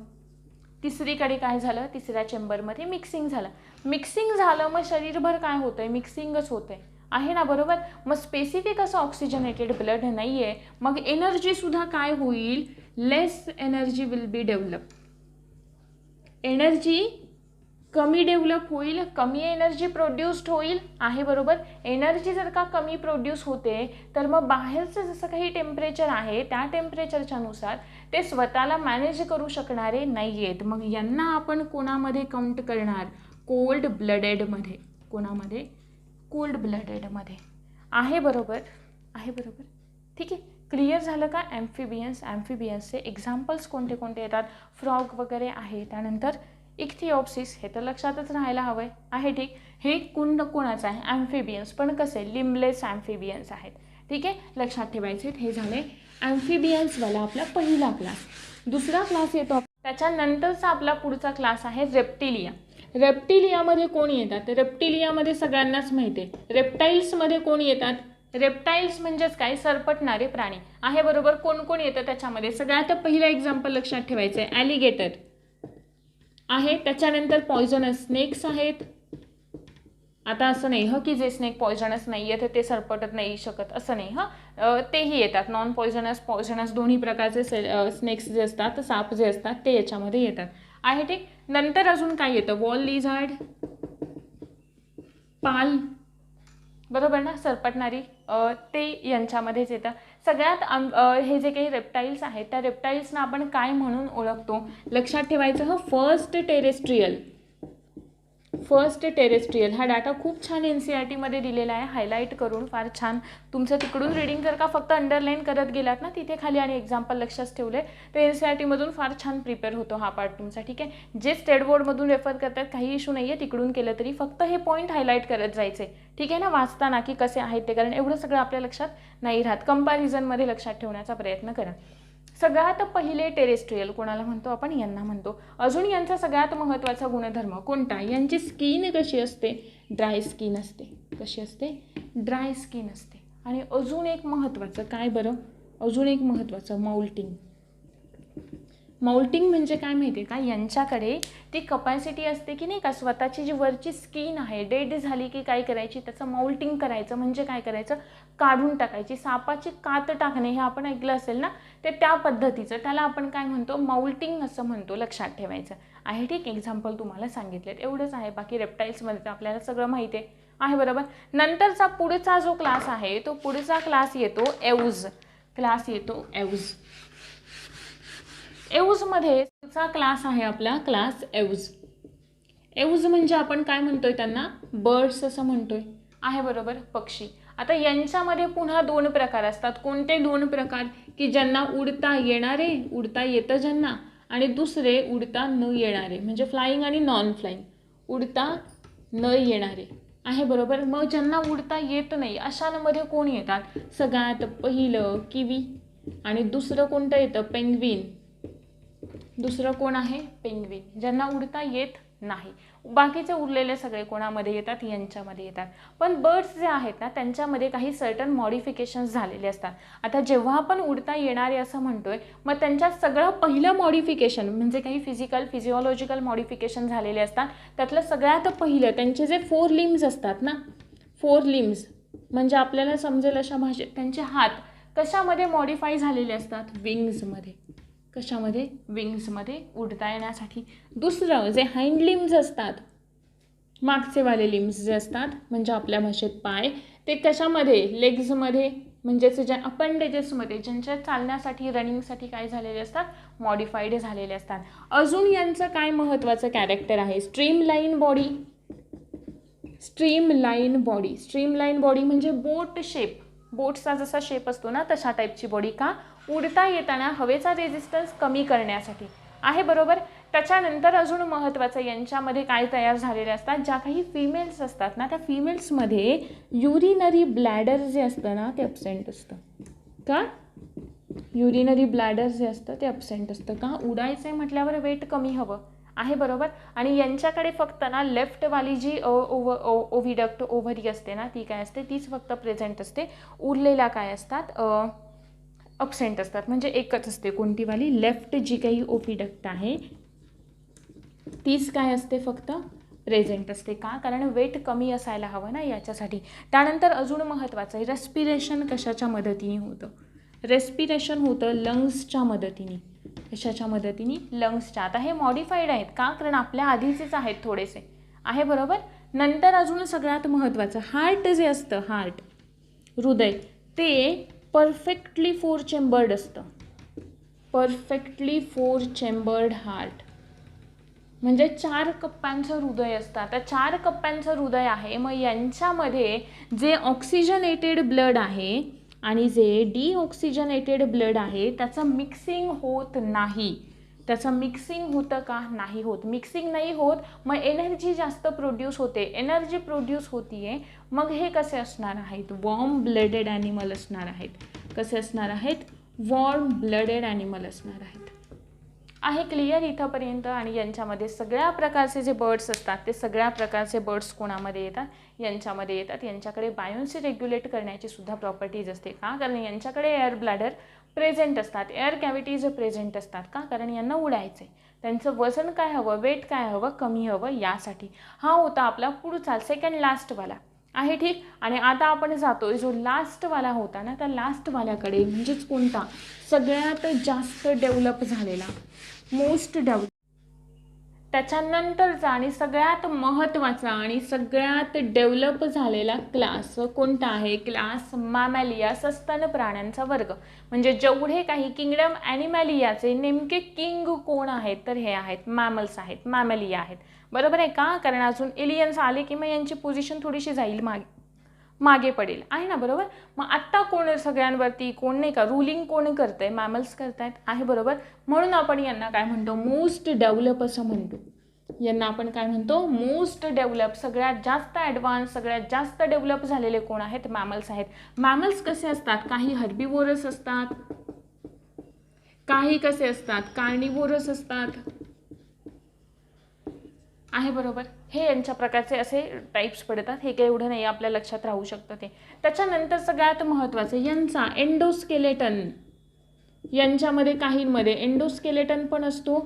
तिसरीकडे काय झालं, तिसऱ्या चेंबरमध्ये मिक्सिंग झालं. मिक्सिंग झालं मग शरीरभर काय होतंय, मिक्सिंगच होतंय. आहे ना बरोबर. मग स्पेसिफिक असं ऑक्सिजनेटेड ब्लड नाही आहे, मग एनर्जीसुद्धा काय होईल, less energy will be develop. Energy कमी डेव्हलप होईल, कमी एनर्जी प्रोड्यूस्ड होईल. आहे बरोबर. एनर्जी जर का कमी प्रोड्यूस होते तर मग बाहेरचं जसं काही टेम्परेचर आहे त्या टेम्परेचरच्या नुसार ते स्वतःला मॅनेज करू शकणारे नाही आहेत. मग यांना आपण कोणामध्ये काउंट करणार, कोल्ड ब्लडेडमध्ये. कोणामध्ये, कोल्ड ब्लडेडमध्ये. आहे बरोबर. आहे बरोबर. ठीक आहे. क्लिअर झालं का. ॲम्फिबियन्सचे एक्झाम्पल्स कोणते कोणते येतात, फ्रॉग वगैरे आहे. त्यानंतर इक्थिओप्सिस, हे तर लक्षातच राहायला हवं आहे. ठीक. हे कोणाचं आहे, ॲम्फिबियन्स, पण कसे, लिम्बलेस ॲम्फिबियन्स आहेत. ठीक आहे, लक्षात ठेवायचे. हे झाले ॲम्फिबियन्सवाला आपला पहिला क्लास. दुसरा क्लास येतो त्याच्यानंतरचा आपला पुढचा क्लास आहे रेप्टिलिया. रेप्टिलियामध्ये कोण येतात, रेप्टिलियामध्ये सगळ्यांनाच माहिती आहे. रेप्टाईल्समध्ये कोण येतात, रेप्टाईल्स म्हणजेच काय, सरपटणारे प्राणी. आहे बरोबर. कोण कोण येतं त्याच्यामध्ये, सगळ्यात पहिलं एक्झाम्पल लक्षात ठेवायचं आहे, ॲलिगेटर आहे. त्याच्यानंतर पॉयझनस स्नेक्स आहेत. आता असं नाही की जे स्नेक पॉयझनस नाही आहे तर ते सरपटत नाही शकत, असं नाही. तेही येतात. नॉन पॉयझनस दोन्ही प्रकारचे स्नेक्स जे असतात, साप जे असतात ते याच्यामध्ये येतात. आहे ठीक. नंतर अजून काय येतं, वॉल लिझार्ड, पाल, बरोबर ना, सरपटणारी, ते यांच्यामध्येच येतं. हे जे काही रेप्टाईल्स आहेत त्या रेप्टाईल्सना आपण काय म्हणून ओळखतो लक्षात ठेवायचं. फर्स्ट टेरेस्ट्रियल हा डाटा खूप छान NCERT मध्ये दिलेला आहे, हायलाईट करून फार छान. तुमचं तिकडून रीडिंग जर का फक्त अंडरलाईन करत गेलात ना तिथे खाली आणि एक्झाम्पल लक्षात ठेवले तर NCERT मधून फार छान प्रिपेअर होतो हा पार्ट तुमचा. ठीक आहे, जे स्टेट बोर्डमधून रेफर करतात काही इश्यू नाही आहे, तिकडून केलं तरी फक्त हे पॉईंट हायलाईट करत जायचे. ठीक आहे ना, वाचताना की कसे आहेत ते, कारण एवढं सगळं आपल्या लक्षात नाही राहत. कंपॅरिझनमध्ये लक्षात ठेवण्याचा प्रयत्न करा. सगळ्यात पहिले टेरेस्ट्रियल कोणाला म्हणतो आपण, यांना म्हणतो. अजून यांचा सगळ्यात महत्त्वाचा गुणधर्म कोणता, यांची स्किन कशी असते, ड्राय स्किन असते. कशी असते, ड्राय स्किन असते. आणि अजून एक महत्त्वाचं काय बरं, अजून एक महत्त्वाचं माउल्टिंग. माउल्टिंग म्हणजे काय माहिती आहे का, यांच्याकडे ती कपॅसिटी असते की नाही का, स्वतःची जी वरची स्किन आहे डेड झाली की काय करायची, त्याचं माउल्टिंग करायचं. म्हणजे काय करायचं, काढून टाकायची. सापाची कात टाकणे हे आपण ऐकलं असेल ना, ते त्या पद्धतीचं, त्याला आपण काय म्हणतो, माउल्टिंग असं म्हणतो. लक्षात ठेवायचं आहे. ठीक, एक्झाम्पल तुम्हाला सांगितलेत, एवढंच आहे. बाकी रेप्टाईल्समध्ये तर आपल्याला सगळं माहिती आहे बरोबर. नंतरचा पुढचा जो क्लास आहे तो पुढचा क्लास येतो एव्ज. एव्जमध्ये पुढचा क्लास आहे आपला क्लास एव्ज. एव्ज म्हणजे आपण काय म्हणतोय त्यांना, बर्ड्स असं म्हणतोय आहे बरोबर, पक्षी. आता यांच्यामध्ये पुन्हा दोन प्रकार असतात. कोणते दोन प्रकार, की ज्यांना उडता येणारे, उडता येतं ज्यांना, आणि दुसरे उडता न येणारे, म्हणजे फ्लाईंग आणि नॉन फ्लाईंग, उडता न येणारे आहे बरोबर. मग ज्यांना उडता येत नाही अशांमध्ये कोण येतात, सगळ्यात पहिलं किवी, आणि दुसरं कोणतं येतं, पेंग्विन. दुसरं कोण आहे, पेंग्विन, ज्यांना उडता येत नाही. बाकीचे उरलेले सगळे कोणामध्ये येतात, यांच्यामध्ये येतात. पण बर्ड्स जे आहेत ना त्यांच्यामध्ये काही सर्टन मॉडिफिकेशन्स झालेले असतात. आता जेव्हा आपण उडता येणारे असं म्हणतोय, मग त्यांच्यात सगळं पहिलं मॉडिफिकेशन म्हणजे काही फिजिओलॉजिकल मॉडिफिकेशन झालेले असतात. त्यातलं सगळ्यात पहिलं त्यांचे जे 4 लिम्स असतात ना, 4 लिम्स म्हणजे आपल्याला समजेल अशा भाषेत, त्यांचे हात कशामध्ये मॉडिफाय झालेले असतात, विंग्समध्ये. कशामध्ये, विंग्समध्ये, उडता येण्यासाठी. दुसरं जे हाइंड लिम्स असतात, मागचेवाले लिम्स जे असतात म्हणजे आपल्या भाषेत पाय, ते कशामध्ये, लेग्समध्ये, म्हणजेच ज्या अपेंडेजेसमध्ये, ज्यांच्या चालण्यासाठी रनिंगसाठी काय झालेले असतात, मॉडिफाईड झालेले असतात. अजून यांचं काय महत्त्वाचं कॅरेक्टर आहे, स्ट्रीमलाईन बॉडी. स्ट्रीमलाईन बॉडी म्हणजे बोट शेप, बोटचा जसा शेप असतो ना तशा टाईपची बॉडी. का, उडता येताना हवेचा रेजिस्टन्स कमी करण्यासाठी आहे बरोबर. त्याच्यानंतर अजून महत्त्वाचं यांच्यामध्ये काय तयार झालेले असतात, ज्या काही फिमेल्स असतात ना त्या फिमेल्समध्ये युरिनरी ब्लॅडर जे असतं ना ते ॲब्सेंट असतं. का, युरिनरी ब्लॅडर जे असतं ते ॲब्सेंट असतं. का, उडायचं आहे म्हटल्यावर वेट कमी हवं आहे बरोबर. आणि यांच्याकडे फक्त ना लेफ्टवाली जी ओव्हिडक्ट ओव्हरी असते ना ती काय असते, तीच फक्त प्रेझेंट असते. उरलेल्या काय असतात, ॲब्सेंट असतात. म्हणजे एकच असते कोणती वाली, लेफ्ट जी काही ओव्हिडक्ट आहे तीच काय असते, फक्त प्रेझेंट असते. का, कारण वेट कमी असायला हवं ना याच्यासाठी. त्यानंतर अजून महत्त्वाचं आहे, रेस्पिरेशन कशाच्या मदतीने होतं, रेस्पिरेशन होतं लंग्सच्या मदतीने. कशाच्या मदतीने, लंग्सच्या. आता हे मॉडिफाईड आहेत का, कारण आपल्या आधीचेच आहेत थोडेसे आहे बरोबर. नंतर अजून सगळ्यात महत्त्वाचं, हार्ट जे असतं, हार्ट, हृदय, ते परफेक्टली 4 चेंबर्ड असतं. परफेक्टली 4 चेंबर्ड हार्ट म्हणजे 4 कप्प्यांचं हृदय असतं. आता 4 कप्प्यांचं हृदय आहे, मग यांच्यामध्ये जे ऑक्सिजनेटेड ब्लड आहे आणि जे डिऑक्सिजनेटेड ब्लड आहे त्याचं मिक्सिंग होत नाही. त्याचं मिक्सिंग होतं का, नाही होत. मिक्सिंग नाही होत, मग एनर्जी जास्त प्रोड्यूस होते. एनर्जी प्रोड्यूस होतीये, मग हे कसे असणार आहेत, वॉर्म ब्लडेड ॲनिमल असणार आहेत. कसे असणार आहेत, वॉर्म ब्लडेड ॲनिमल असणार आहेत. आहे क्लिअर इथंपर्यंत. आणि यांच्यामध्ये सगळ्या प्रकारचे जे बर्ड्स असतात ते सगळ्या प्रकारचे बर्ड्स कोणामध्ये येतात, यांच्यामध्ये येतात. यांच्याकडे बायोन्सी रेग्युलेट करण्याची सुद्धा प्रॉपर्टीज असते. का, कारण यांच्याकडे एअर ब्लॅडर प्रेझेंट असतात, एअर कॅव्हिटीज प्रेझेंट असतात. का, कारण यांना उडायचं आहे. त्यांचं वजन काय हवं, वेट काय हवं, कमी हवं यासाठी. हा होता आपला पुढचा सेकंड लास्टवाला आहे. ठीक, आणि आता आपण जातोय जो लास्टवाला होता ना त्या लास्टवाल्याकडे, म्हणजेच कोणता, सगळ्यात जास्त डेव्हलप झालेला, मोस्ट डेव्हलप. त्याच्यानंतरचा आणि सगळ्यात महत्त्वाचा आणि सगळ्यात डेव्हलप झालेला क्लास कोणता आहे? क्लास मॅमॅलिया, सस्तन प्राण्यांचा वर्ग. म्हणजे जेवढे काही किंगडम ॲनिमॅलियाचे नेमके किंग कोण आहेत? तर हे आहेत मॅमल्स आहेत, मॅमॅलिया आहेत. बरोबर आहे का? कारण अजून एलियन्स आले की मग यांची पोझिशन थोडीशी जाईल मागे पडेल, आहे ना? बरोबर. मग आत्ता कोण सगळ्यांवरती कोण नाही का रूलिंग कोण करतंय? मॅमल्स करतायत, आहे बरोबर. म्हणून आपण यांना काय म्हणतो? मोस्ट डेव्हलप असं म्हणतो. यांना आपण काय म्हणतो? Most develop. सगळ्यात जास्त ॲडव्हान्स, सगळ्यात जास्त डेव्हलप झालेले कोण आहेत? मॅमल्स आहेत. मॅमल्स कसे असतात? काही हर्बिवोरस असतात, काही कसे असतात? कार्निवोरस असतात, आहे बरोबर. हे यांच्या प्रकारचे असे टाईप्स पडतात. हे काही एवढं नाही आपल्या लक्षात राहू शकतं ते. त्याच्यानंतर सगळ्यात महत्त्वाचं यांचा एंडोस्केलेटन. यांच्यामध्ये काहींमध्ये एंडोस्केलेटन पण असतो,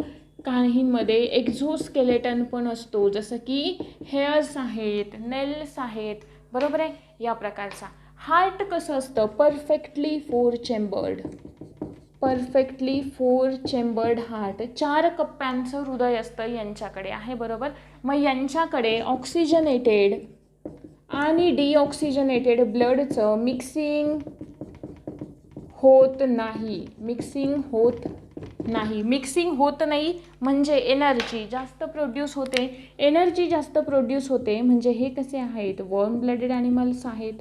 काहींमध्ये एक्झोस्केलेटन पण असतो. जसं की हेअर्स आहेत, नेल्स आहेत, बरोबर आहे. या प्रकारचा. हार्ट कसं असतं? Perfectly 4 chambered. Perfectly 4 chambered heart. 4 कप्प्यांचं हृदय असतं यांच्याकडे, आहे बरोबर. मग यांच्याकडे ऑक्सिजनेटेड आणि डिऑक्सिजनेटेड ब्लडचं मिक्सिंग होत नाही. मिक्सिंग होत नाही. मिक्सिंग होत नाही म्हणजे एनर्जी जास्त प्रोड्यूस होते. एनर्जी जास्त प्रोड्यूस होते म्हणजे हे कसे आहेत? वॉर्म ब्लडेड ॲनिमल्स आहेत.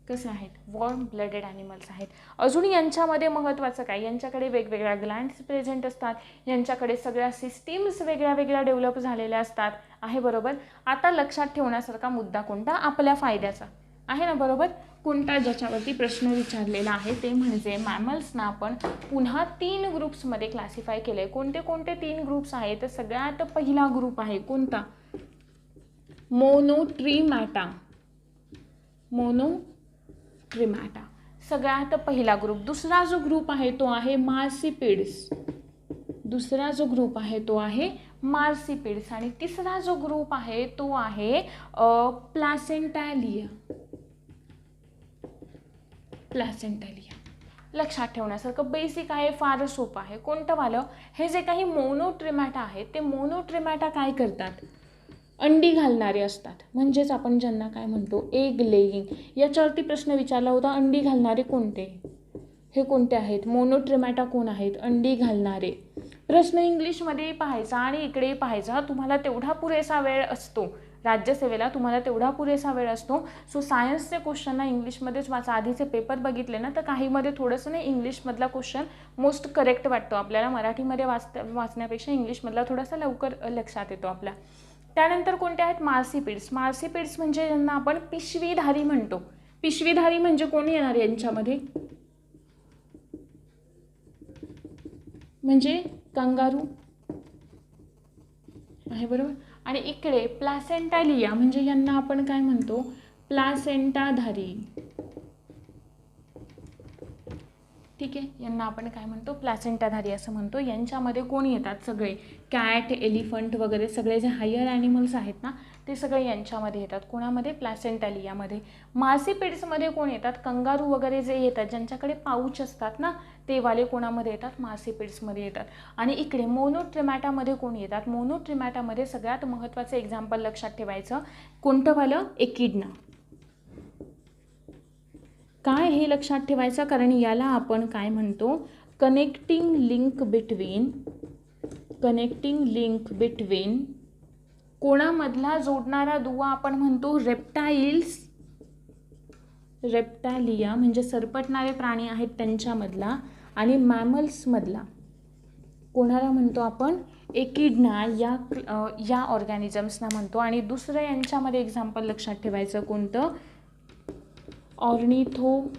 कसे आहेत? वॉर्म ब्लडेड ॲनिमल्स आहेत. अजून यांच्यामध्ये महत्त्वाचं काय? यांच्याकडे वेगवेगळ्या ग्लँड्स प्रेझेंट असतात. यांच्याकडे सगळ्या सिस्टीम्स वेगळ्या वेगळ्या डेव्हलप झालेल्या असतात, आहे बरोबर. आता लक्षात ठेवण्यासारखा मुद्दा कोणता? आपल्या फायद्याचा, आहे ना बरोबर. कोणता? ज्याच्यावरती प्रश्न विचारलेला आहे ते म्हणजे मॅमल्सना आपण पुन्हा 3 ग्रुप्समध्ये क्लासिफाय केले. कोणते कोणते 3 ग्रुप्स आहेत? तर सगळ्यात पहिला ग्रुप आहे कोणता? मोनोट्रिमॅटा. मोनोट्रिमॅटा सगळ्यात पहिला ग्रुप. दुसरा जो ग्रुप आहे तो आहे मार्सिपिड्स. दुसरा जो ग्रुप आहे तो आहे मार्सिपिड्स. आणि तिसरा जो ग्रुप आहे तो आहे प्लॅसेंटॅलिया. प्लॅसेंटॅलिया. लक्षात ठेवण्यासारखं बेसिक आहे, फार सोपं आहे. कोणतं वालं? हे जे काही मोनोट्रिमॅटा आहेत ते मोनोट्रिमॅटा काय करतात? अंडी घालणारे असतात. म्हणजेच आपण ज्यांना काय म्हणतो? Egg laying. याच्यावरती प्रश्न विचारला होता. अंडी घालणारे कोणते? हे कोणते आहेत? मोनोट्रिमॅटा कोण आहेत? अंडी घालणारे. प्रश्न इंग्लिशमध्ये पाहायचा आणि इकडे पाहायचा. तुम्हाला तेवढा पुरेसा वेळ असतो. राज्यसेवेला तुम्हाला तेवढा पुरेसा वेळ असतो. सो सायन्सचे क्वेश्चनना इंग्लिशमध्येच वाचा. आधीचे पेपर बघितले ना तर काहीमध्ये थोडंसं नाही इंग्लिशमधला क्वेश्चन मोस्ट करेक्ट वाटतो आपल्याला. मराठीमध्ये वाचण्यापेक्षा इंग्लिशमधला थोडासा लवकर लक्षात येतो आपल्या. त्यानंतर कोणते आहेत? मार्सिपिड्स. मार्सिपिड्स म्हणजे ज्यांना आपण पिशवीधारी म्हणतो. पिशवीधारी म्हणजे कोण येणार यांच्यामध्ये? म्हणजे कंगारू, आहे बरोबर. आणि इकडे प्लॅसेंटॅलिया म्हणजे यांना आपण काय म्हणतो? प्लॅसेंटाधारी. ठीक आहे. यांना आपण काय म्हणतो? प्लॅसेंटाधारी असं म्हणतो. यांच्यामध्ये कोण येतात? सगळे कॅट, एलिफंट वगैरे सगळे जे हायर ॲनिमल्स आहेत ना ते सगळे यांच्यामध्ये येतात. कोणामध्ये? प्लॅसेंटॅलियामध्ये. मार्सिपिड्समध्ये कोण येतात? कंगारू वगैरे जे येतात ज्यांच्याकडे पाऊच असतात ना ते वाले कोणामध्ये येतात? मार्सिपिड्समध्ये येतात. आणि इकडे मोनोट्रिमॅटामध्ये कोण येतात? मोनोट्रिमॅटामध्ये सगळ्यात महत्त्वाचं एक्झाम्पल लक्षात ठेवायचं. कोणतं वालं? एकिडना. काय हे लक्षात ठेवायचं कारण याला आपण काय म्हणतो? कनेक्टिंग लिंक बिटवीन कोणामधला जोडणारा दुवा आपण म्हणतो? रेप्टालिया म्हणजे सरपटणारे प्राणी आहेत त्यांच्यामधला. आणि मॅमल्समधला कोणाला म्हणतो आपण? एकिडना या ऑर्गॅनिझम्सना म्हणतो. आणि दुसरं यांच्यामध्ये एक्झाम्पल लक्षात ठेवायचं कोणतं? ऑर्निथोरिंकस.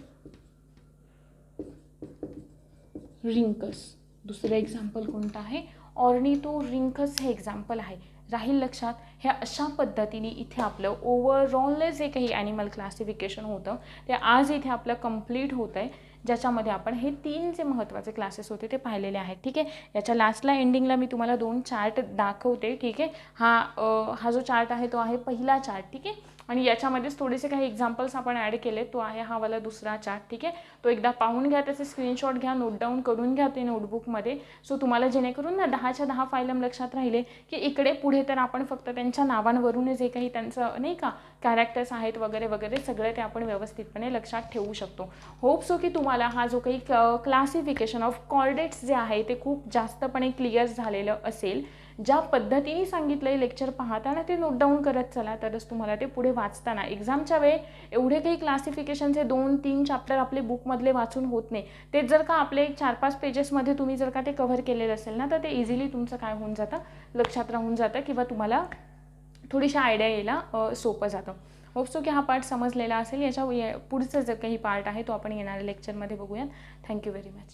दुसरं एक्झाम्पल कोणतं आहे? ऑर्निथोरिंकस हे एक्झाम्पल आहे. राहील लक्षात. ह्या अशा पद्धतीने इथे आपलं ओव्हरऑल जे काही ॲनिमल क्लासिफिकेशन होतं ते आज इथे आपलं कंप्लीट होतं आहे. ज्याच्यामध्ये आपण हे 3 जे महत्त्वाचे क्लासेस होते ते पाहिलेले आहेत. ठीक आहे. याच्या लास्टला एंडिंगला मी तुम्हाला 2 चार्ट दाखवते. ठीक आहे. हा जो चार्ट आहे तो आहे पहिला चार्ट. ठीक आहे. आणि याच्यामध्येच थोडेसे काही एक्झाम्पल्स आपण ॲड केले. तो आहे हा वाला दुसरा चार्ट. ठीक आहे, तो एकदा पाहून घ्या, त्याचे स्क्रीनशॉट घ्या, नोट डाऊन करून घ्या ते नोटबुकमध्ये. सो तुम्हाला जेणेकरून ना 10च्या 10 फायलम लक्षात राहिले की इकडे पुढे तर आपण फक्त त्यांच्या नावांवरून जे काही त्यांचं नाही का कॅरेक्टर्स आहेत वगैरे वगैरे सगळे ते आपण व्यवस्थितपणे लक्षात ठेवू शकतो. होप सो की तुम्हाला हा जो काही क्लासिफिकेशन ऑफ कॉर्डेट्स जे आहे ते खूप जास्तपणे क्लिअर झालेलं असेल. ज्या पद्धतीने सांगितलं लेक्चर पाहताना ते नोट डाऊन करत चला, तरच तुम्हाला ते पुढे वाचताना एक्झामच्या वेळी एवढे काही क्लासिफिकेशनचे 2-3 चॅप्टर आपले बुकमधले वाचून होत नाही. ते जर का आपले 4-5 पेजेसमध्ये तुम्ही जर का ते कव्हर केलेलं असेल ना, तर ते इझिली तुमचं काय होऊन जातं, लक्षात राहून जातं किंवा तुम्हाला थोडीशी आयडिया यायला सोपं जातं. होप सो की हा पार्ट समजलेला असेल. याच्या पुढचं जर काही पार्ट आहे तो आपण येणाऱ्या लेक्चरमध्ये बघूयात. Thank you very much.